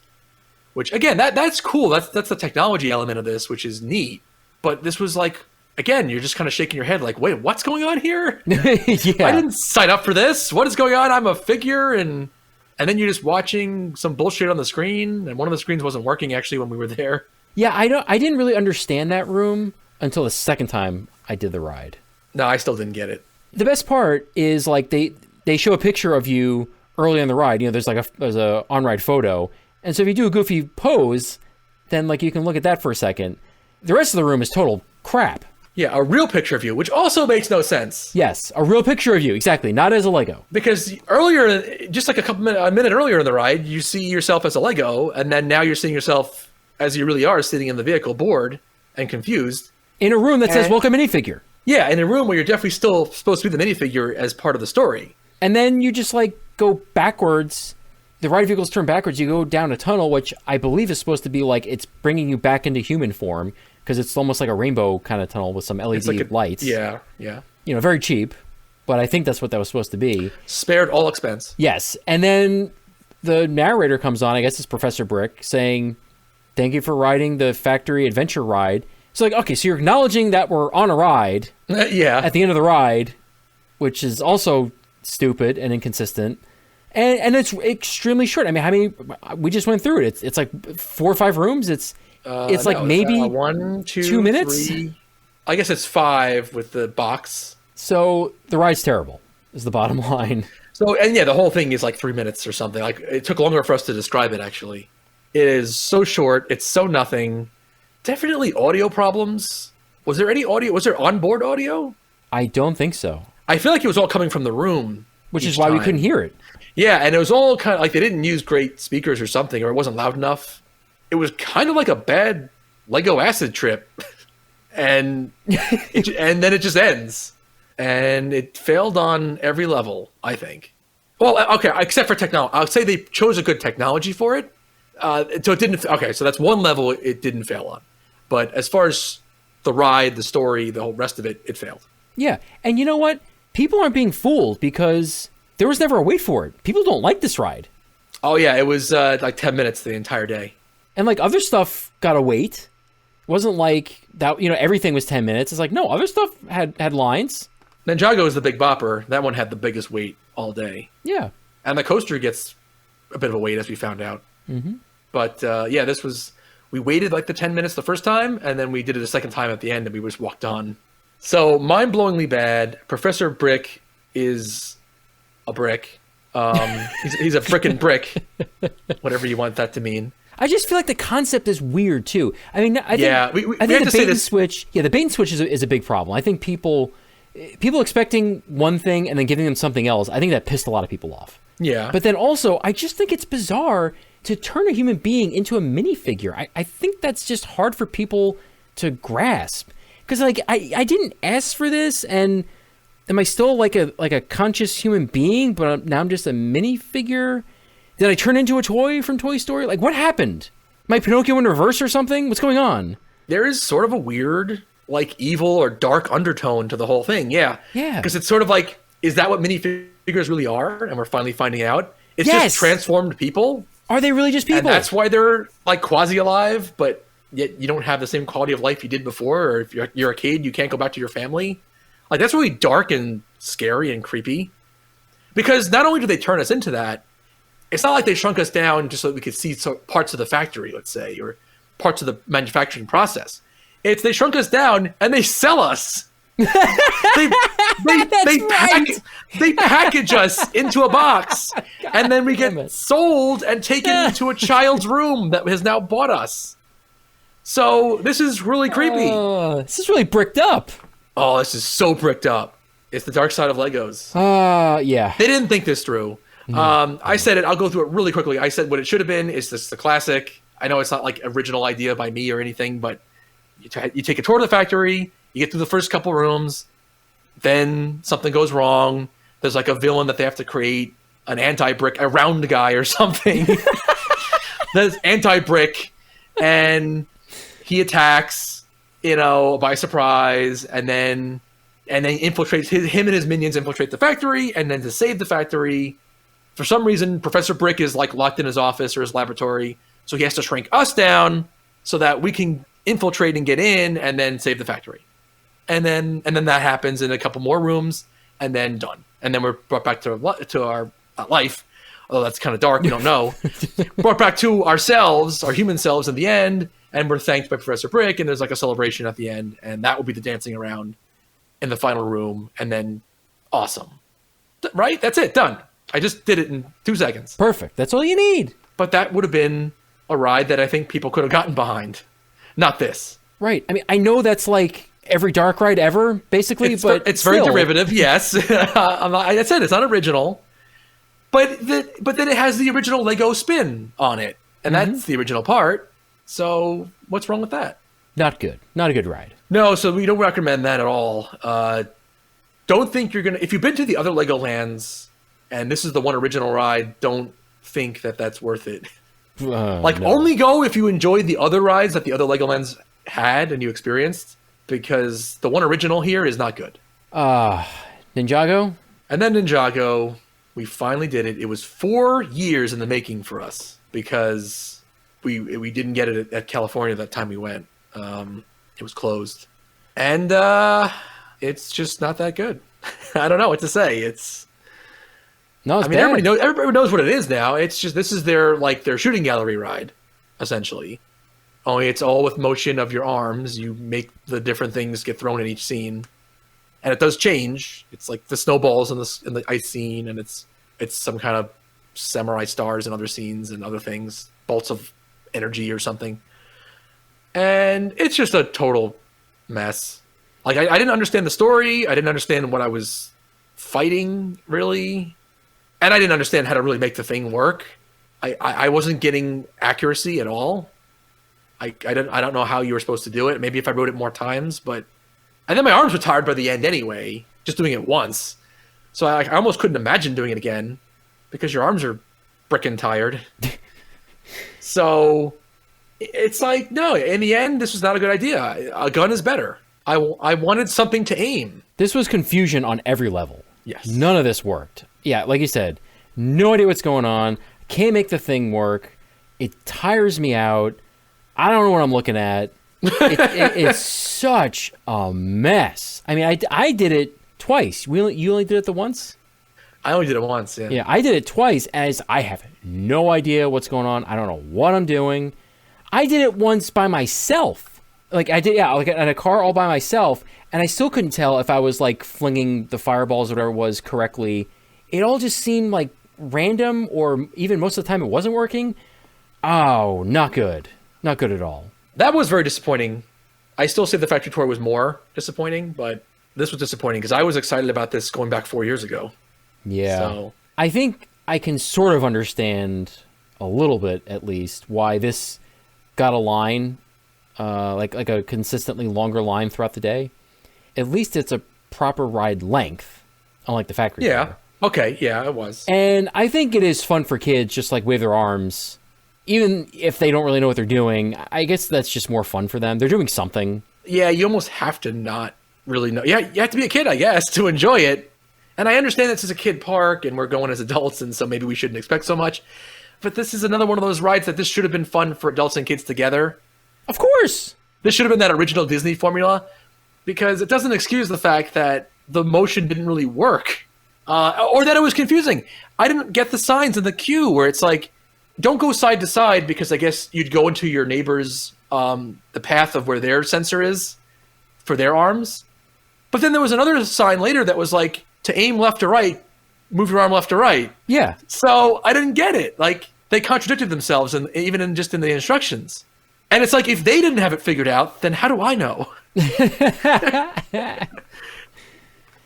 Which again, that's cool. That's the technology element of this, which is neat. But this was like, again, you're just kind of shaking your head, like, wait, what's going on here? Yeah. I didn't sign up for this. What is going on? I'm a figure, and then you're just watching some bullshit on the screen, and one of the screens wasn't working actually when we were there. Yeah, I didn't really understand that room until the second time I did the ride. No, I still didn't get it. The best part is like they show a picture of you early in the ride. There's a on-ride photo. And so if you do a goofy pose, then like you can look at that for a second. The rest of the room is total crap. Yeah, a real picture of you, which also makes no sense. Yes, a real picture of you, exactly, not as a Lego. Because earlier, just like a minute earlier in the ride, you see yourself as a Lego, and then now you're seeing yourself as you really are, sitting in the vehicle, bored and confused. In a room that says "Welcome minifigure." Yeah, in a room where you're definitely still supposed to be the minifigure as part of the story. And then you just like go backwards. The ride vehicles turn backwards. You go down a tunnel, which I believe is supposed to be like it's bringing you back into human form because it's almost like a rainbow kind of tunnel with some LED lights. Yeah. Very cheap, but I think that's what that was supposed to be. Spared all expense. Yes, and then the narrator comes on. I guess it's Professor Brick saying, "Thank you for riding the Factory Adventure ride." It's like, okay, so you're acknowledging that we're on a ride. Yeah. At the end of the ride, which is also stupid and inconsistent. And it's extremely short. I mean, we just went through it. It's like 4 or 5 rooms. It's like maybe 2 minutes. 3. I guess it's 5 with the box. So the ride's terrible is the bottom line. So, and yeah, the whole thing is like 3 minutes or something. Like it took longer for us to describe it, actually. It is so short. It's so nothing. Definitely audio problems. Was there any audio? Was there onboard audio? I don't think so. I feel like it was all coming from the room. Which is why we couldn't hear it. Yeah, and it was all kind of like they didn't use great speakers or something, or it wasn't loud enough. It was kind of like a bad Lego acid trip. And and then it just ends. And it failed on every level, I think. Well, okay, except for technology. I'll say they chose a good technology for it. So it didn't. Okay, so that's one level it didn't fail on. But as far as the ride, the story, the whole rest of it, it failed. Yeah, and you know what? People aren't being fooled because there was never a wait for it. People don't like this ride. Oh yeah, it was like 10 minutes the entire day. And like other stuff got a wait. It wasn't like that. Everything was 10 minutes. It's like no, other stuff had lines. Ninjago is the big bopper. That one had the biggest wait all day. Yeah, and the coaster gets a bit of a wait, as we found out. Mm-hmm. But yeah, we waited like the 10 minutes the first time, and then we did it a second time at the end, and we just walked on. So mind-blowingly bad. Professor Brick is a brick. He's a frickin' brick, whatever you want that to mean. I just feel like the concept is weird too. I mean, I think we have to say this. Switch. Yeah, the bait and switch is a big problem. I think people expecting one thing and then giving them something else. I think that pissed a lot of people off. Yeah. But then also, I just think it's bizarre to turn a human being into a minifigure. I think that's just hard for people to grasp. Because like I didn't ask for this, and am I still like a conscious human being? But now I'm just a minifigure. Did I turn into a toy from Toy Story? Like what happened? Am I Pinocchio in reverse or something? What's going on? There is sort of a weird, like evil or dark undertone to the whole thing. Yeah. Yeah. Because it's sort of like, is that what minifigures really are? And we're finally finding out. It's just transformed people. Are they really just people? And that's why they're like quasi alive, but yet you don't have the same quality of life you did before, or if you're a kid, you can't go back to your family. Like that's really dark and scary and creepy. Because not only do they turn us into that, it's not like they shrunk us down just so that we could see parts of the factory, let's say, or parts of the manufacturing process. It's they shrunk us down and they sell us. They package us into a box, and then we get sold and taken to a child's room that has now bought us. So this is really creepy. This is really bricked up. Oh, this is so bricked up. It's the dark side of Legos. Yeah. They didn't think this through. I said it. I'll go through it really quickly. I said what it should have been is this the classic. I know it's not like original idea by me or anything, but you take a tour of the factory. You get through the first couple rooms. Then something goes wrong. There's like a villain that they have to create, an anti-brick, a round guy or something. There's anti-brick, and he attacks, by surprise, and then infiltrates him and his minions infiltrate the factory, and then to save the factory, for some reason, Professor Brick is like locked in his office or his laboratory, so he has to shrink us down so that we can infiltrate and get in, and then save the factory. And then that happens in a couple more rooms, and then done. And then we're brought back to our life. Although that's kind of dark, you don't know. Brought back to ourselves, our human selves in the end, and we're thanked by Professor Brick, and there's like a celebration at the end, and that will be the dancing around in the final room, and then awesome. Right? That's it. Done. I just did it in 2 seconds. Perfect. That's all you need. But that would have been a ride that I think people could have gotten behind. Not this. Right. I mean, I know that's like every dark ride ever, basically, but it's very derivative, yes. I said it's not original, but then it has the original Lego spin on it, and that's the original part. So what's wrong with that? Not good. Not a good ride. No, so we don't recommend that at all. Don't think you're gonna. If you've been to the other Legolands and this is the one original ride, don't think that that's worth it. No. Only go if you enjoyed the other rides that the other Legolands had and you experienced, because the one original here is not good. Ninjago? And then Ninjago, we finally did it. It was 4 years in the making for us because we didn't get it at California that time we went. It was closed. And it's just not that good. I don't know what to say. No, it's bad. Everybody knows what it is now. It's just this is their shooting gallery ride, essentially. Only it's all with motion of your arms. You make the different things get thrown in each scene, and it does change. It's like the snowballs in the ice scene, and it's some kind of samurai stars in other scenes and other things, bolts of energy or something. And it's just a total mess. Like I didn't understand the story. I didn't understand what I was fighting really, and I didn't understand how to really make the thing work. I wasn't getting accuracy at all. I don't know how you were supposed to do it. Maybe if I wrote it more times, and then my arms were tired by the end anyway, just doing it once. So I almost couldn't imagine doing it again because your arms are frickin' tired. So it's like, no, in the end, this was not a good idea. A gun is better. I wanted something to aim. This was confusion on every level. Yes. None of this worked. Yeah, like you said, no idea what's going on. Can't make the thing work. It tires me out. I don't know what I'm looking at. It's such a mess. I mean, I did it twice. You only did it the once? I only did it once, yeah. Yeah, I did it twice as I have no idea what's going on. I don't know what I'm doing. I did it once by myself. Like I did, like in a car all by myself, and I still couldn't tell if I was like flinging the fireballs or whatever it was correctly. It all just seemed like random, or even most of the time it wasn't working. Oh, not good. Not good at all. That was very disappointing. I still say the factory tour was more disappointing, but this was disappointing because I was excited about this going back 4 years ago. Yeah. So I think I can sort of understand a little bit, at least, why this got a line, like a consistently longer line throughout the day. At least it's a proper ride length, unlike the factory tour. Okay. Yeah, it was. And I think it is fun for kids, just like wave their arms. Even if they don't really know what they're doing, I guess that's just more fun for them. They're doing something. Yeah, you almost have to not really know. Yeah, you have to be a kid, I guess, to enjoy it. And I understand this is a kid park, and we're going as adults, and so maybe we shouldn't expect so much. But this is another one of those rides that this should have been fun for adults and kids together. Of course! This should have been that original Disney formula, because it doesn't excuse the fact that the motion didn't really work, or that it was confusing. I didn't get the signs in the queue where it's like, don't go side to side, because I guess you'd go into your neighbor's, the path of where their sensor is for their arms. But then there was another sign later that was like, to aim left to right, move your arm left to right. Yeah. So I didn't get it. Like, they contradicted themselves, and even in the instructions. And it's like, if they didn't have it figured out, then how do I know?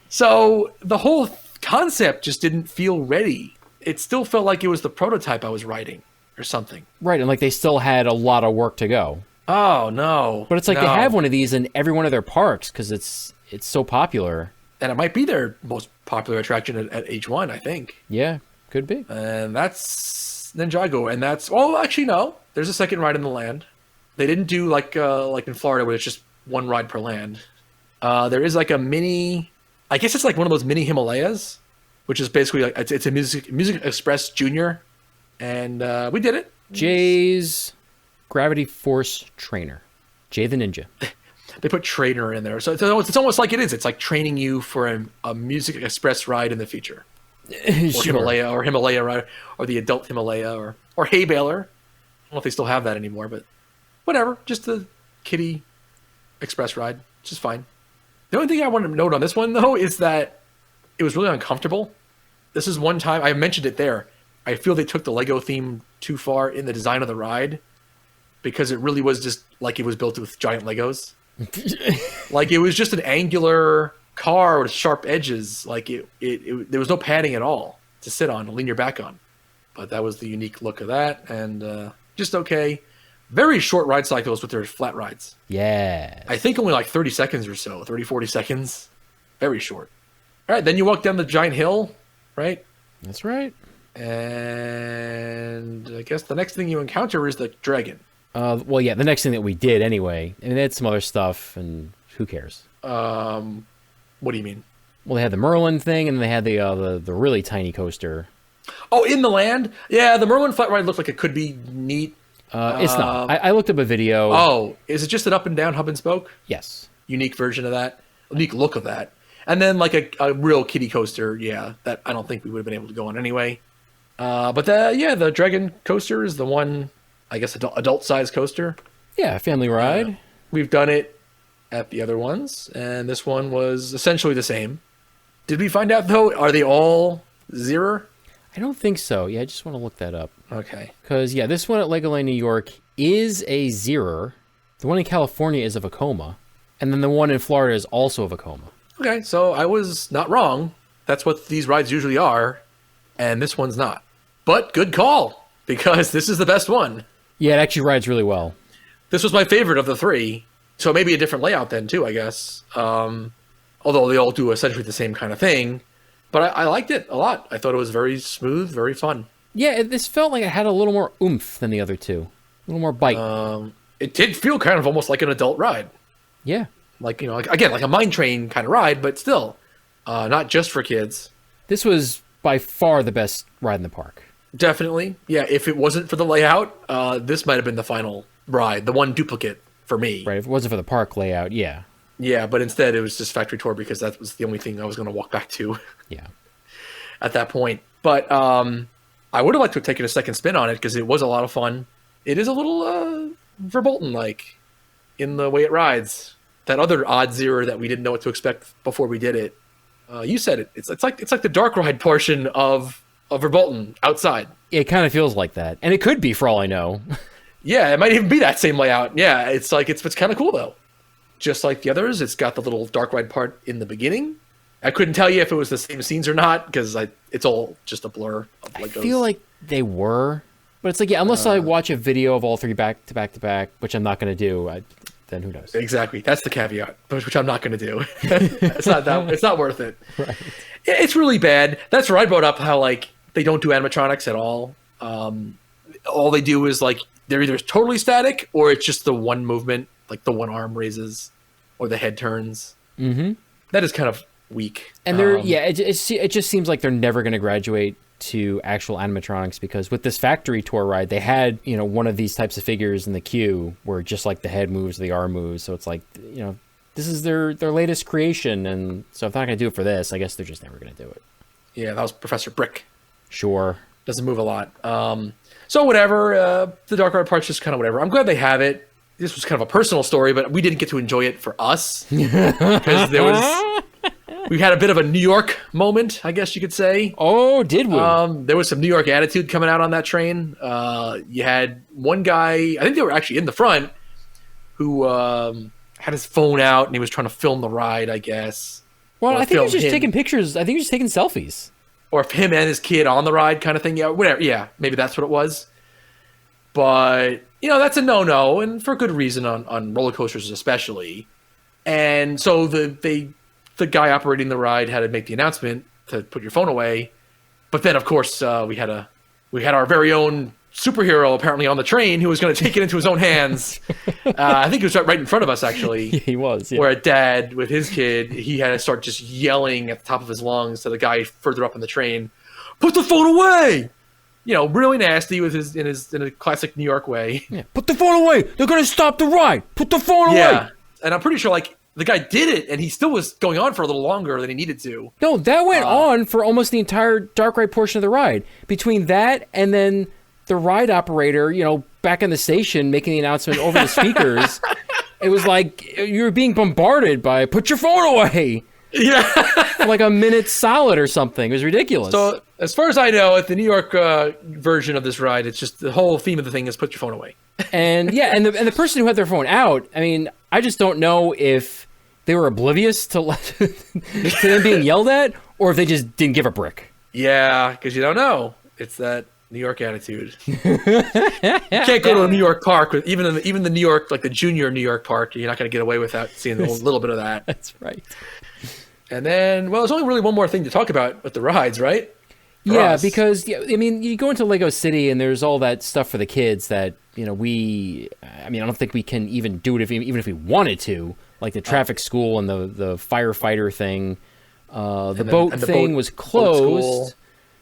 So the whole concept just didn't feel ready. It still felt like it was the prototype I was writing or something. Right, and like they still had a lot of work to go. Oh, no. But it's like no. they have one of these in every one of their parks because it's so popular. And it might be their most popular attraction at H1, I think. Yeah, could be. And that's Ninjago. And that's... Well, actually, no. There's a second ride in the land. They didn't do like in Florida where it's just one ride per land. There is like a mini... I guess it's like one of those mini Himalayas, which is basically like... It's a Music Express Junior. And we did it. Jay's Gravity Force Trainer. Jay the Ninja. They put trainer in there. So it's almost like it is. It's like training you for a Music Express ride in the future. Or Sure. Himalaya ride, or the adult Himalaya, or Hay Baler. I don't know if they still have that anymore, but whatever. Just the kiddie express ride, which is fine. The only thing I want to note on this one, though, is that it was really uncomfortable. This is one time, I mentioned it there, I feel they took the Lego theme too far in the design of the ride, because it really was just like it was built with giant Legos. Like, it was just an angular car with sharp edges. Like, it there was no padding at all to sit on and lean your back on. But that was the unique look of that, and just okay. Very short ride cycles with their flat rides. Yeah. I think only like 30 seconds or so, 30, 40 seconds. Very short. All right, then you walk down the giant hill, right? That's right. And I guess the next thing you encounter is the dragon. Well, yeah, the next thing that we did anyway, and they had some other stuff, and who cares? What do you mean? Well, they had the Merlin thing, and they had the really tiny coaster. Oh, in the land? Yeah, the Merlin flat ride looked like it could be neat. It's not. I looked up a video. Oh, is it just an up and down hub and spoke? Yes. Unique version of that? Unique look of that. And then like a real kiddie coaster, yeah, that I don't think we would have been able to go on anyway. But the Dragon coaster is the one, I guess, adult size coaster. Yeah, family ride. We've done it at the other ones, and this one was essentially the same. Did we find out, though, are they all zero? I don't think so. Yeah, I just want to look that up. Okay. Because, yeah, this one at Legoland New York is a zero. The one in California is a Vekoma. And then the one in Florida is also a Vekoma. Okay, so I was not wrong. That's what these rides usually are, and this one's not. But good call, because this is the best one. Yeah, it actually rides really well. This was my favorite of the three, so maybe a different layout then, too, I guess. Although they all do essentially the same kind of thing. But I liked it a lot. I thought it was very smooth, very fun. Yeah, this felt like it had a little more oomph than the other two. A little more bite. It did feel kind of almost like an adult ride. Yeah. Like, again, like a mine train kind of ride, but still, not just for kids. This was by far the best ride in the park. Definitely. Yeah, if it wasn't for the layout, this might have been the final ride, the one duplicate for me. Right, if it wasn't for the park layout, yeah. Yeah, but instead it was just Factory Tour because that was the only thing I was going to walk back to Yeah. at that point. But I would have liked to have taken a second spin on it because it was a lot of fun. It is a little Verbolten-like in the way it rides. That other odd zero that we didn't know what to expect before we did it. You said it. It's like the dark ride portion of Verbolten outside. It kind of feels like that. And it could be, for all I know. Yeah, it might even be that same layout. Yeah, it's kind of cool though. Just like the others, it's got the little dark ride part in the beginning. I couldn't tell you if it was the same scenes or not because it's all just a blur. Of I feel like they were, but it's like, yeah, unless I watch a video of all three back to back to back, which I'm not going to do, then who knows? Exactly, that's the caveat, which I'm not going to do. It's not worth it. Right. It's really bad. That's where I brought up how like they don't do animatronics at all. All they do is like they're either totally static or it's just the one movement, like the one arm raises or the head turns. Mm-hmm. That is kind of weak. And it just seems like they're never going to graduate to actual animatronics because with this Factory Tour ride, they had, one of these types of figures in the queue where just like the head moves, the arm moves. So it's like, this is their latest creation. And so if they're not going to do it for this, I guess they're just never going to do it. Yeah, that was Professor Brick. Sure. Doesn't move a lot. So whatever, the dark ride part's just kind of whatever. I'm glad they have it. This was kind of a personal story, but we didn't get to enjoy it for us because we had a bit of a New York moment, I guess you could say. Oh, did we? There was some New York attitude coming out on that train. You had one guy, I think they were actually in the front, who had his phone out and he was trying to film the ride, I guess. Well, Or I think he was film just him. taking pictures. I think he was just taking selfies. Or if him and his kid on the ride kind of thing. Yeah, whatever. Yeah, maybe that's what it was. But, that's a no-no, and for good reason on roller coasters especially. And so the guy operating the ride had to make the announcement to put your phone away. But then, of course, we had our very own superhero apparently on the train who was going to take it into his own hands. I think he was right in front of us, actually. He was. Yeah. Where a dad with his kid, he had to start just yelling at the top of his lungs to the guy further up in the train, "Put the phone away!" Really nasty with in a classic New York way. Yeah. Put the phone away. They're gonna stop the ride. Put the phone away. Yeah, and I'm pretty sure the guy did it, and he still was going on for a little longer than he needed to. No, that went on for almost the entire dark ride portion of the ride. Between that and then the ride operator, back in the station making the announcement over the speakers, it was like you were being bombarded by "put your phone away." Yeah. For like a minute solid or something. It was ridiculous. So as far as I know, at the New York version of this ride, it's just the whole theme of the thing is put your phone away. And yeah, and the person who had their phone out, I mean, I just don't know if they were oblivious to them being yelled at, or if they just didn't give a brick. Yeah, because you don't know. It's that New York attitude. You can't go to a New York park with even the New York, like the junior New York park. You're not going to get away without seeing a little bit of that. That's right. And then, there's only really one more thing to talk about with the rides, right? For Yeah, us. because I mean, you go into Lego City and there's all that stuff for the kids that I don't think we can even do it even if we wanted to, like the traffic school and the firefighter thing. The boat thing was closed.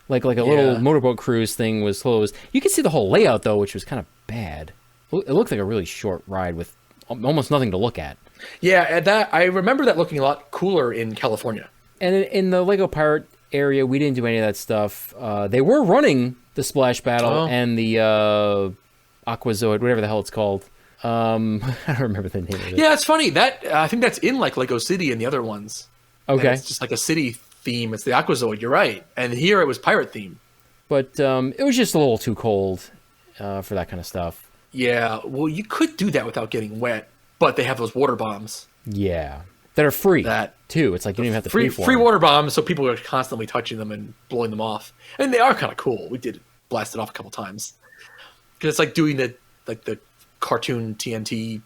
Like a little motorboat cruise thing was closed. You can see the whole layout though, which was kind of bad. It looked like a really short ride with almost nothing to look at. Yeah, and that I remember that looking a lot cooler in California. And in the Lego Pirate area, we didn't do any of that stuff. They were running the Splash Battle and the Aquazoid, whatever the hell it's called. I don't remember the name of it. Yeah, it's funny that I think that's in like Lego City and the other ones. And Okay. it's just like a city theme. It's the Aquazoid. You're right. And here it was pirate theme. But it was just a little too cold for that kind of stuff. Yeah, well, you could do that without getting wet, but they have those water bombs. Yeah. That are free, That- too. It's like you don't even have to Free pay for free them. water bombs, so people are constantly touching them and blowing them off. And they are kind of cool. We did blast it off a couple times. Because it's like doing the cartoon TNT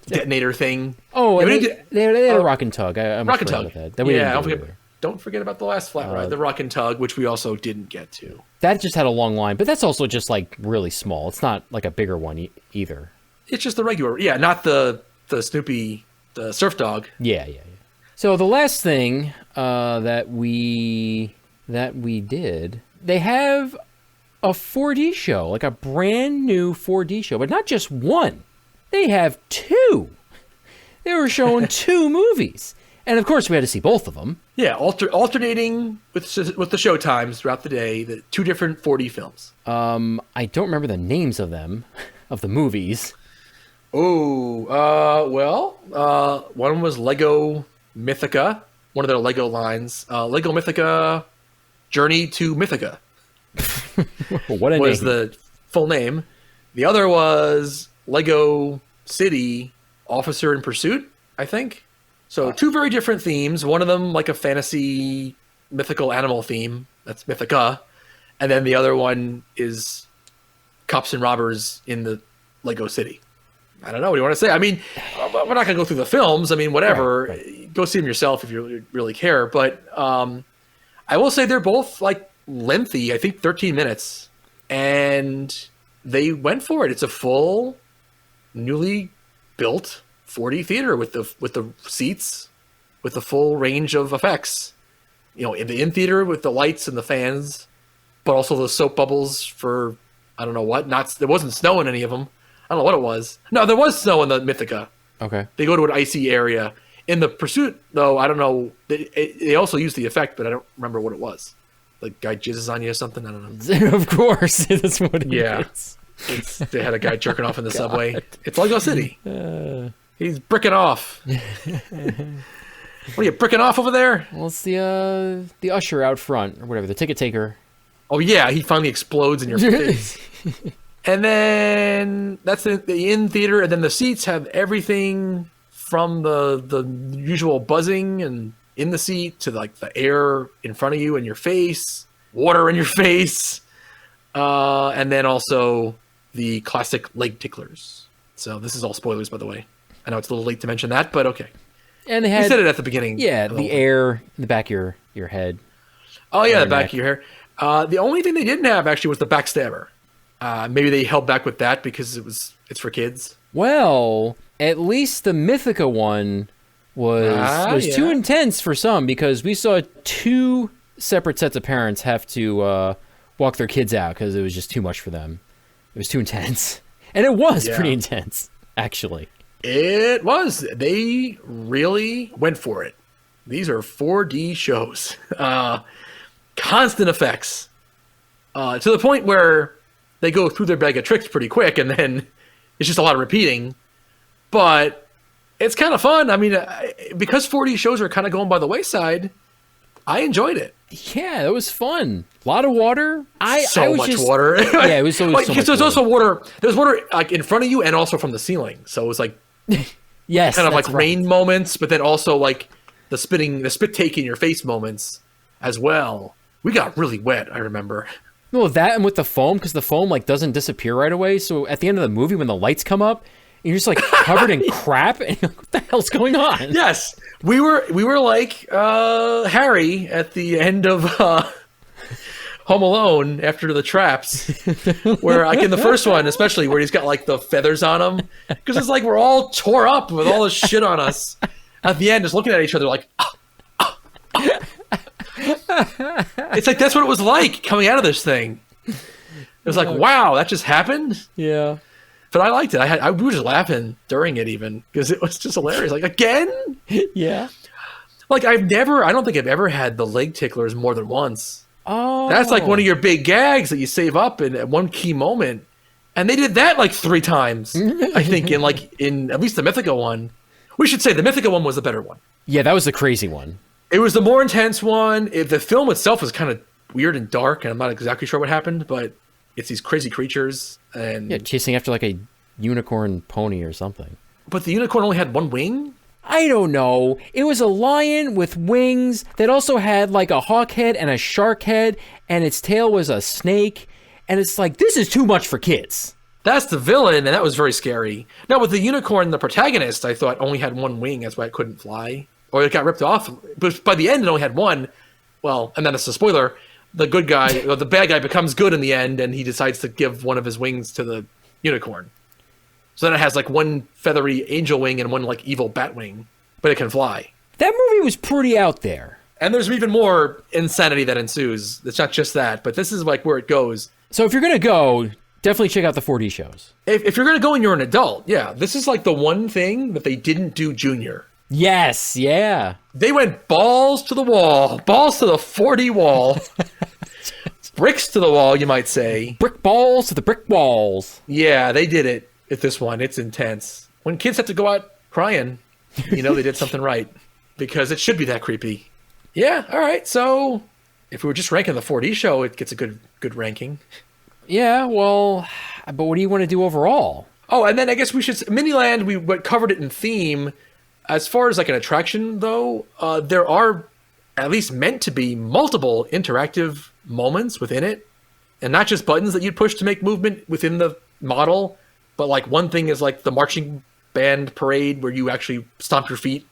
detonator thing. Oh, Yeah, and we they, did- they had a rock and tug. I'm Rock and familiar Tug. with that we Yeah, didn't do either. don't forget about the last flat ride, the Rock and Tug, which we also didn't get to. That just had a long line, but that's also just like really small. It's not like a bigger one either. It's just the regular, not the Snoopy, the surf dog. Yeah. So the last thing that we did, they have a 4D show, like a brand new 4D show, but not just one. They have two. They were showing two movies, and of course we had to see both of them. Yeah, alternating with the show times throughout the day, the two different 4D films. I don't remember the names of them, of the movies. Oh, one was Lego Mythica, one of their Lego lines. Lego Mythica Journey to Mythica What a was name! the full name. The other was Lego City Officer in Pursuit, I think. So two very different themes. One of them like a fantasy mythical animal theme. That's Mythica. And then the other one is cops and robbers in the Lego City. I don't know. What do you want to say? I mean, we're not going to go through the films. I mean, whatever. Right. Go see them yourself if you really care. But I will say they're both like lengthy. I think 13 minutes, and they went for it. It's a full, newly built 4D theater with the seats, with the full range of effects. In the theater with the lights and the fans, but also the soap bubbles for I don't know what. There wasn't snow in any of them. I don't know what it was. No, there was snow in the Mythica. Okay. They go to an icy area. In the Pursuit, though, I don't know. They also use the effect, but I don't remember what it was. Like guy jizzes on you or something. I don't know. Of course, that's what it Yeah. is. They had a guy jerking off in the subway. It's Lego City. He's bricking off. What are you bricking off over there? Well, it's the usher out front or whatever, the ticket taker. Oh yeah, he finally explodes in your face. And then that's the in theater, and then the seats have everything from the usual buzzing and in the seat to like the air in front of you and your face, water in your face, and then also the classic leg ticklers. So this is all spoilers, by the way. I know it's a little late to mention that, but okay. And they You had said it at the beginning. yeah, of the whole air in the back of your head. Oh yeah, the your back neck. of your hair. The only thing they didn't have actually was the backstabber. Maybe they held back with that because it's for kids. Well, at least the Mythica one was yeah. too intense for some, because we saw 2 separate sets of parents have to walk their kids out because it was just too much for them. It was too intense. And it was Yeah. pretty intense, actually. It was. They really went for it. These are 4D shows. Constant effects. To the point where they go through their bag of tricks pretty quick, and then it's just a lot of repeating. But it's kind of fun. I mean, because 4D shows are kind of going by the wayside, I enjoyed it. Yeah, it was fun. A lot of water. I So was much just, water. Yeah, it was always Like, so 'cause much there's water. also water. There's water like in front of you and also from the ceiling. So it was like Yes, kind of like that's right. rain moments, but then also like the spit take in your face moments as well. We got really wet, I remember. Well, that and with the foam, because the foam like doesn't disappear right away. So at the end of the movie, when the lights come up, you're just like covered in crap, and you're like, what the hell's going on? Yes, we were like Harry at the end of Home Alone after the traps, where like in the first one, especially where he's got like the feathers on him, because it's like we're all tore up with all this shit on us. At the end, just looking at each other like, it's like that's what it was like coming out of this thing. It was like, wow, that just happened. Yeah. But I liked it. We were just laughing during it even because it was just hilarious. Like again, Yeah. like I don't think I've ever had the leg ticklers more than once. Oh. That's like one of your big gags that you save up in at one key moment. And they did that like 3 times, I think, in at least the Mythica one. We should say the Mythica one was the better one. Yeah, that was the crazy one. It was the more intense one. The film itself was kind of weird and dark, and I'm not exactly sure what happened, but it's these crazy creatures. And Yeah, chasing after like a unicorn pony or something. but the unicorn only had one wing. I don't know. It was a lion with wings that also had like a hawk head and a shark head, and its tail was a snake. And it's like, this is too much for kids. That's the villain, and that was very scary. Now, with the unicorn, the protagonist, I thought only had one wing. That's why it couldn't fly. Or it got ripped off. But by the end, it only had one. Well, and then it's a spoiler. The good guy, or the bad guy becomes good in the end, and he decides to give one of his wings to the unicorn. So then it has like one feathery angel wing and one like evil bat wing. But it can fly. That movie was pretty out there. And there's even more insanity that ensues. It's not just that, but this is like where it goes. So if you're going to go, definitely check out the 4D shows. If you're going to go and you're an adult, yeah, this is like the one thing that they didn't do Junior. Yes, yeah. They went balls to the wall, balls to the 4D wall, bricks to the wall, you might say. Brick balls to the brick walls. Yeah, they did it at this one. It's intense. When kids have to go out crying, you know they did something right because it should be that creepy. Yeah, all right. So if we were just ranking the 4D show, it gets a good ranking. Yeah, well, but what do you want to do overall? Oh, and then I guess we should Miniland. We covered it in theme. As far as like an attraction, though, there are at least meant to be multiple interactive moments within it, and not just buttons that you'd push to make movement within the model, but like one thing is like the marching band parade where you actually stomp your feet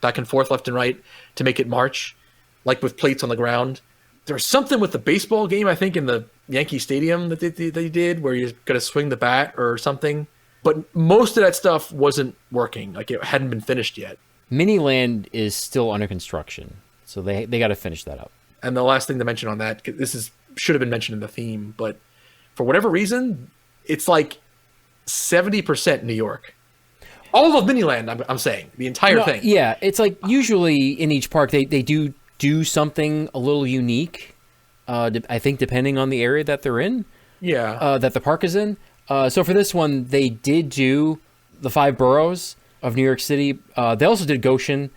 back and forth, left and right to make it march, like with plates on the ground. There's something with the baseball game, I think, in the Yankee Stadium that they did where you're going to swing the bat or something. But most of that stuff wasn't working. Like it hadn't been finished yet. Miniland is still under construction, so they got to finish that up. And the last thing to mention on that, should have been mentioned in the theme, but for whatever reason, it's like 70% New York. All of Miniland, I'm saying, the entire thing. Yeah, it's like usually in each park they do something a little unique. I think depending on the area that they're in, that the park is in. So for this one, they did do the 5 boroughs of New York City. They also did Goshen,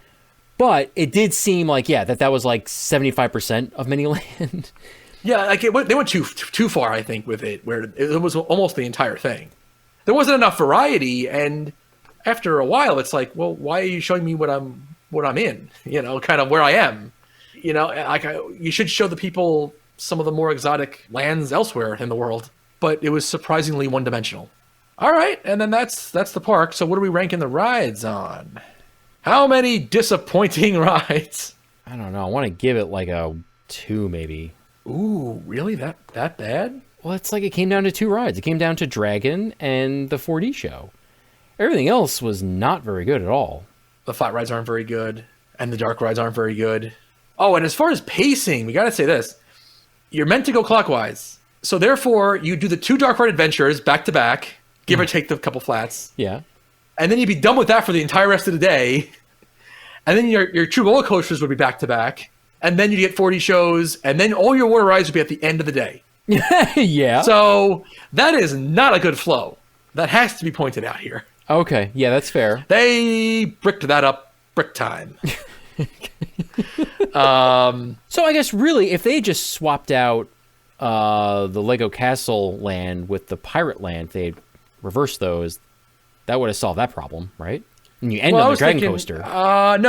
but it did seem like, that was like 75% of Miniland. Yeah, like they went too far, I think, with it, where it was almost the entire thing. There wasn't enough variety, and after a while, it's like, well, why are you showing me what I'm in? You know, kind of where I am. You know, like you should show the people some of the more exotic lands elsewhere in the world. But it was surprisingly one-dimensional. All right, and then that's the park. So what are we ranking the rides on? How many disappointing rides? I don't know. I want to give it like a 2 maybe. Ooh, really? That bad? Well, it's like it came down to 2 rides. It came down to Dragon and the 4D show. Everything else was not very good at all. The flat rides aren't very good, and the dark rides aren't very good. Oh, and as far as pacing, we got to say this. You're meant to go clockwise. So therefore, you do the 2 dark ride adventures back to back, give or take the couple flats. Yeah. And then you'd be done with that for the entire rest of the day. And then your 2 roller coasters would be back to back. And then you'd get 40 shows, and then all your water rides would be at the end of the day. Yeah. So that is not a good flow. That has to be pointed out here. Okay. Yeah, that's fair. They bricked that up brick time. So I guess really, if they just swapped out the Lego Castle land with the Pirate Land, they'd reverse those, that would have solved that problem, right? And you end on the Dragon Coaster. No,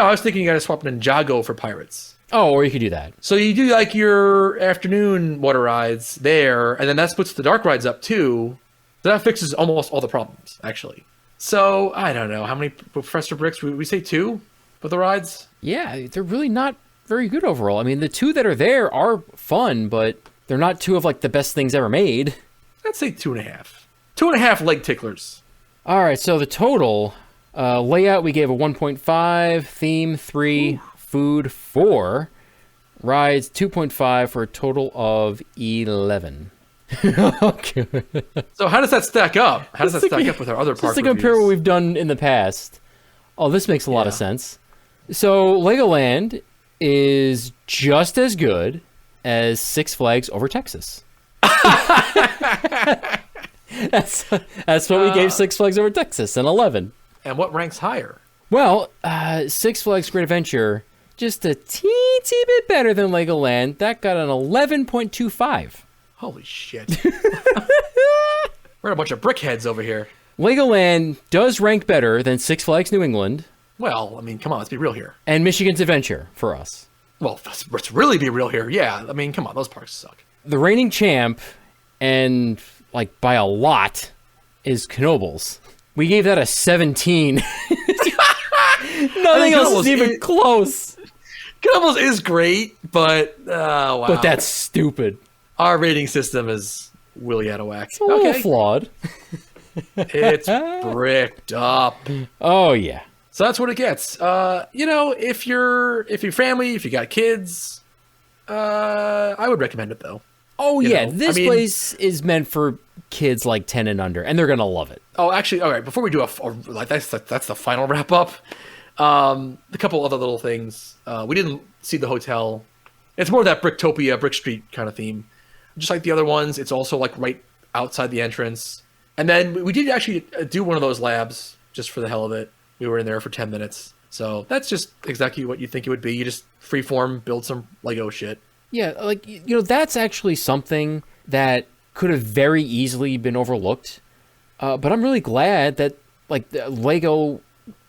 I was thinking you got to swap Ninjago for Pirates. Oh, or you could do that. So you do like your afternoon water rides there, and then that splits the dark rides up too. So that fixes almost all the problems, actually. So I don't know how many Professor Bricks. We say 2 for the rides. Yeah, they're really not very good overall. I mean, the 2 that are there are fun, but they're not 2 of like the best things ever made. I'd say 2.5. 2.5 leg ticklers. All right, so the total layout we gave a 1.5, theme 3, food 4, rides 2.5 for a total of 11. Okay. So how does that stack up? How does that stack up with our other park Just to compare reviews? what we've done in the past. Oh, this makes a lot of sense. So Legoland is just as good as Six Flags Over Texas. That's what we gave Six Flags Over Texas, an 11. And what ranks higher? Well, Six Flags Great Adventure, just a teensy bit better than Legoland. That got an 11.25. Holy shit. We're a bunch of brickheads over here. Legoland does rank better than Six Flags New England Well, I mean, come on, let's be real here. and Michigan's Adventure for us. Well, let's really be real here. Yeah, I mean, come on, those parks suck. The reigning champ, and like by a lot, is Knoebels. We gave that a 17. Nothing else is even close. Knoebels is great, but wow. But that's stupid. Our rating system is really out of whack. It's a little flawed. It's bricked up. Oh yeah. So that's what it gets. You know, if you're family, if you got kids, I would recommend it though. Oh You yeah, know, this I mean- place is meant for kids like 10 and under, and they're gonna love it. Oh, actually, all right. Before we do like that's the final wrap up. A couple other little things. We didn't see the hotel. It's more that Bricktopia, Brick Street kind of theme, just like the other ones. It's also like right outside the entrance. And then we did actually do one of those labs just for the hell of it. We were in there for 10 minutes. So that's just exactly what you think it would be. You just freeform, build some Lego shit. Yeah, like you know, that's actually something that could have very easily been overlooked. But I'm really glad that like Lego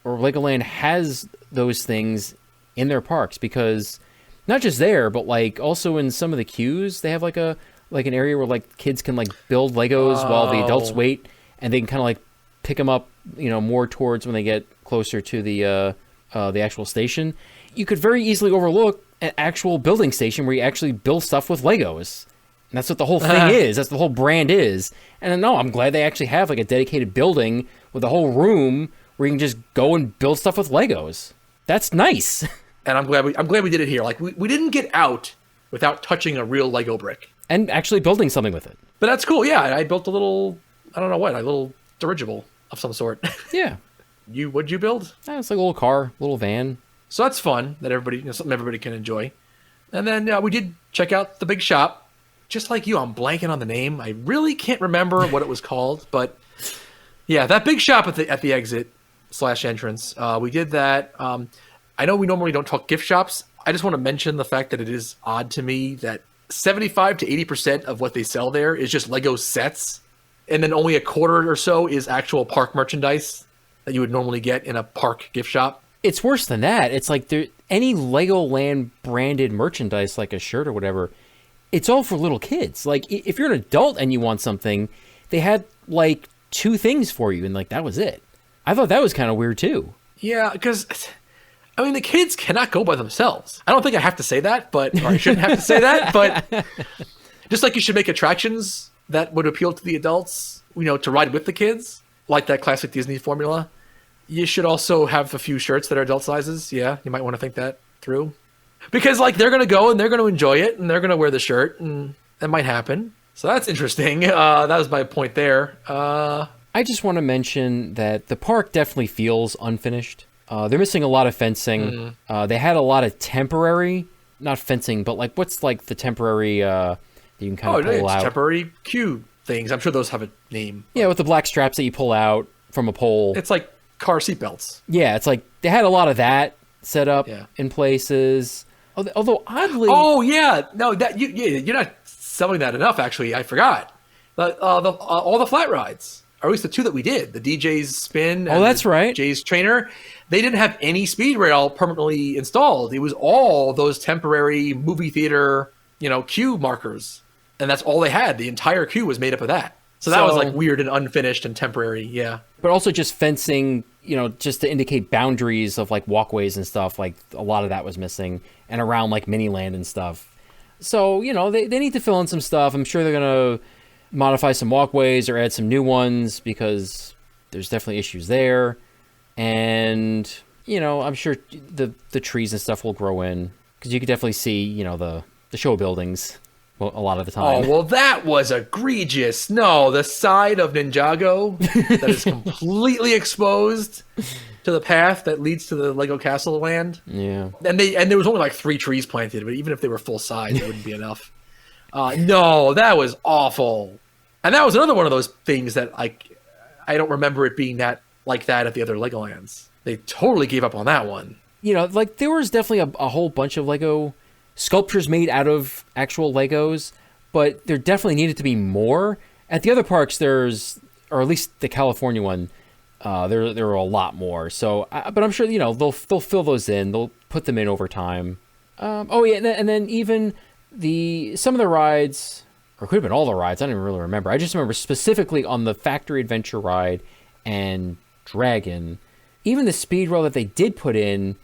or Legoland has those things in their parks, because not just there, but like also in some of the queues, they have like an area where like kids can like build Legos while the adults wait, and they can kind of like pick them up, you know, more towards when they get closer to the actual station. You could very easily overlook an actual building station where you actually build stuff with Legos. And that's what the whole thing is. That's the whole brand is. And no, I'm glad they actually have like a dedicated building with a whole room where you can just go and build stuff with Legos. That's nice. And I'm glad we did it here. Like we didn't get out without touching a real Lego brick. And actually building something with it. But that's cool. Yeah, I built a little, I don't know what, a little dirigible of some sort. Yeah. What'd you build? It's like a little car, little van. So that's fun that something everybody can enjoy. And then we did check out the big shop. Just like you, I'm blanking on the name. I really can't remember what it was called, but yeah, that big shop at the exit / entrance. We did that. I know we normally don't talk gift shops. I just want to mention the fact that it is odd to me that 75 to 80% of what they sell there is just Lego sets. And then only a quarter or so is actual park merchandise that you would normally get in a park gift shop. It's worse than that. It's like any Legoland branded merchandise, like a shirt or whatever, it's all for little kids. Like if you're an adult and you want something, they had like 2 things for you, and like that was it. I thought that was kind of weird too. Yeah, because I mean the kids cannot go by themselves. I don't think I have to say that, or I shouldn't have to say that, but just like you should make attractions that would appeal to the adults, to ride with the kids, like that classic Disney formula. You should also have a few shirts that are adult sizes. Yeah, you might want to think that through. Because, like, they're going to go and they're going to enjoy it and they're going to wear the shirt, and that might happen. So that's interesting. That was my point there. I just want to mention that the park definitely feels unfinished. They're missing a lot of fencing. They had a lot of temporary, not fencing, but like what's like the temporary that you can kind of pull out? Temporary queue things. I'm sure those have a name. Yeah, with the black straps that you pull out from a pole. It's like car seatbelts. Yeah, it's like they had a lot of that set up in places. Although oddly, oh yeah, no, that you're not selling that enough. Actually, I forgot. All the flat rides, or at least the 2 that we did, the DJ's spin. Oh, that's right. Jay's trainer. They didn't have any speed rail permanently installed. It was all those temporary movie theater, queue markers, and that's all they had. The entire queue was made up of that. So that was like weird and unfinished and temporary, yeah. But also just fencing, just to indicate boundaries of like walkways and stuff. Like a lot of that was missing, and around like Miniland and stuff. So they need to fill in some stuff. I'm sure they're gonna modify some walkways or add some new ones because there's definitely issues there. And I'm sure the trees and stuff will grow in because you could definitely see the show buildings. Well, a lot of the time. Oh, well, that was egregious. No, the side of Ninjago that is completely exposed to the path that leads to the Lego Castle land. Yeah. And there was only like 3 trees planted, but even if they were full size, it wouldn't be enough. No, that was awful. And that was another one of those things that I don't remember it being that like that at the other Legolands. They totally gave up on that one. Like there was definitely a whole bunch of Lego sculptures made out of actual Legos, but there definitely needed to be more. At the other parks, or at least the California one, there were a lot more. So, but I'm sure they'll fill those in. They'll put them in over time. And then even some of the rides, or it could have been all the rides. I don't even really remember. I just remember specifically on the Factory Adventure ride and Dragon, even the speed rail that they did put in,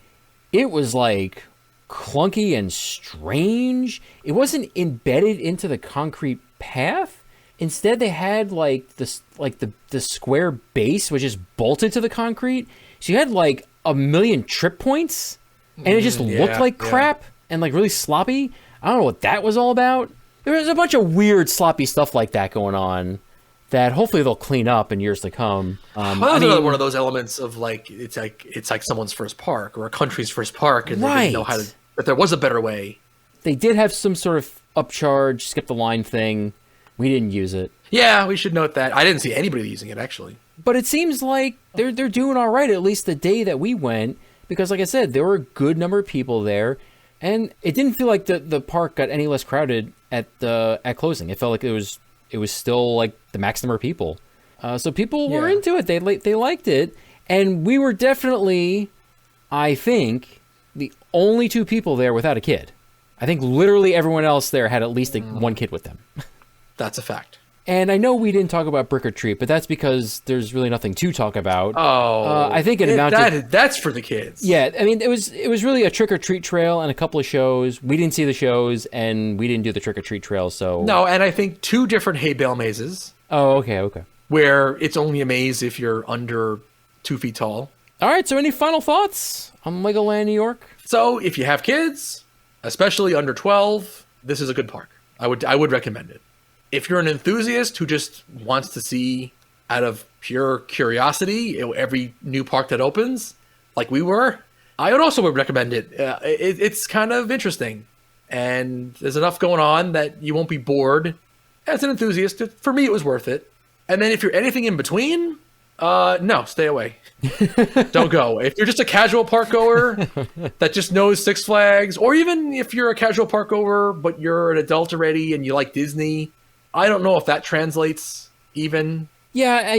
it was like clunky and strange. It wasn't embedded into the concrete path. Instead, they had like this, like the square base, which is bolted to the concrete. So you had like a million trip points, and it just looked like crap and like really sloppy. I don't know what that was all about. There was a bunch of weird, sloppy stuff like that going on that hopefully they'll clean up in years to come. Another one of those elements of like it's like someone's first park or a country's first park, and they didn't know how to. But there was a better way. They did have some sort of upcharge, skip the line thing. We didn't use it. Yeah, we should note that. I didn't see anybody using it, actually. But it seems like they're doing all right, at least the day that we went. Because like I said, there were a good number of people there. And it didn't feel like the park got any less crowded at closing. It felt like it was still like the max number of people. So people were into it. They liked it. And we were definitely, I think, the only 2 people there without a kid. I think literally everyone else there had at least one kid with them. That's a fact. And I know we didn't talk about Brick or Treat, but that's because there's really nothing to talk about. Oh, I think it amounted. That's for the kids. Yeah, I mean, it was really a trick or treat trail and a couple of shows. We didn't see the shows, and we didn't do the trick or treat trail. So no, and I think 2 different hay bale mazes. Oh, okay. Where it's only a maze if you're under 2 feet tall. All right. So, any final thoughts on Legoland New York? So, if you have kids, especially under 12, this is a good park. I would recommend it. If you're an enthusiast who just wants to see out of pure curiosity every new park that opens, like we were, I would also recommend it. It's kind of interesting, and there's enough going on that you won't be bored. As an enthusiast, for me, it was worth it. And then if you're anything in between, No, stay away. Don't go. If you're just a casual park goer that just knows Six Flags, or even if you're a casual park goer but you're an adult already and you like Disney, I don't know if that translates even. Yeah.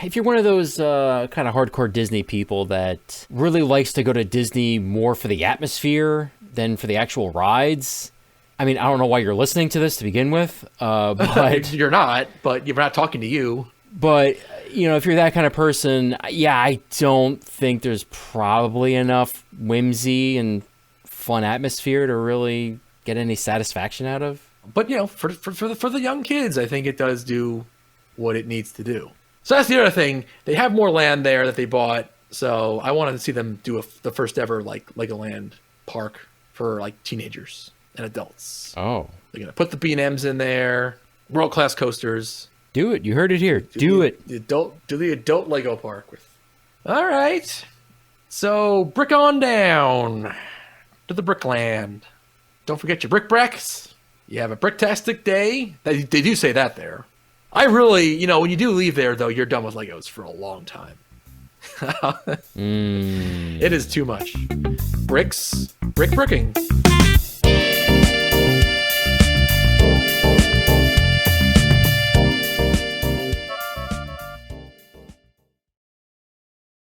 If you're one of those kind of hardcore Disney people that really likes to go to Disney more for the atmosphere than for the actual rides, I mean, I don't know why you're listening to this to begin with, but You're not, but we're not talking to you. But, you know, if you're that kind of person, yeah, I don't think there's probably enough whimsy and fun atmosphere to really get any satisfaction out of. But, you know, for the young kids, I think it does do what it needs to do. So that's the other thing. They have more land there that they bought. So I wanted to see them do the first ever, like, Legoland park for, like, teenagers and adults. Oh. They're going to put the B&Ms in there, world-class coasters. Do it. You heard it here. Do it. The adult Lego park with. All right. So brick on down to the Brickland. Don't forget your brickbacks. You have a bricktastic day. They do say that there. I really, you know, when you do leave there though, you're done with Legos for a long time. It is too much. Bricks, bricking.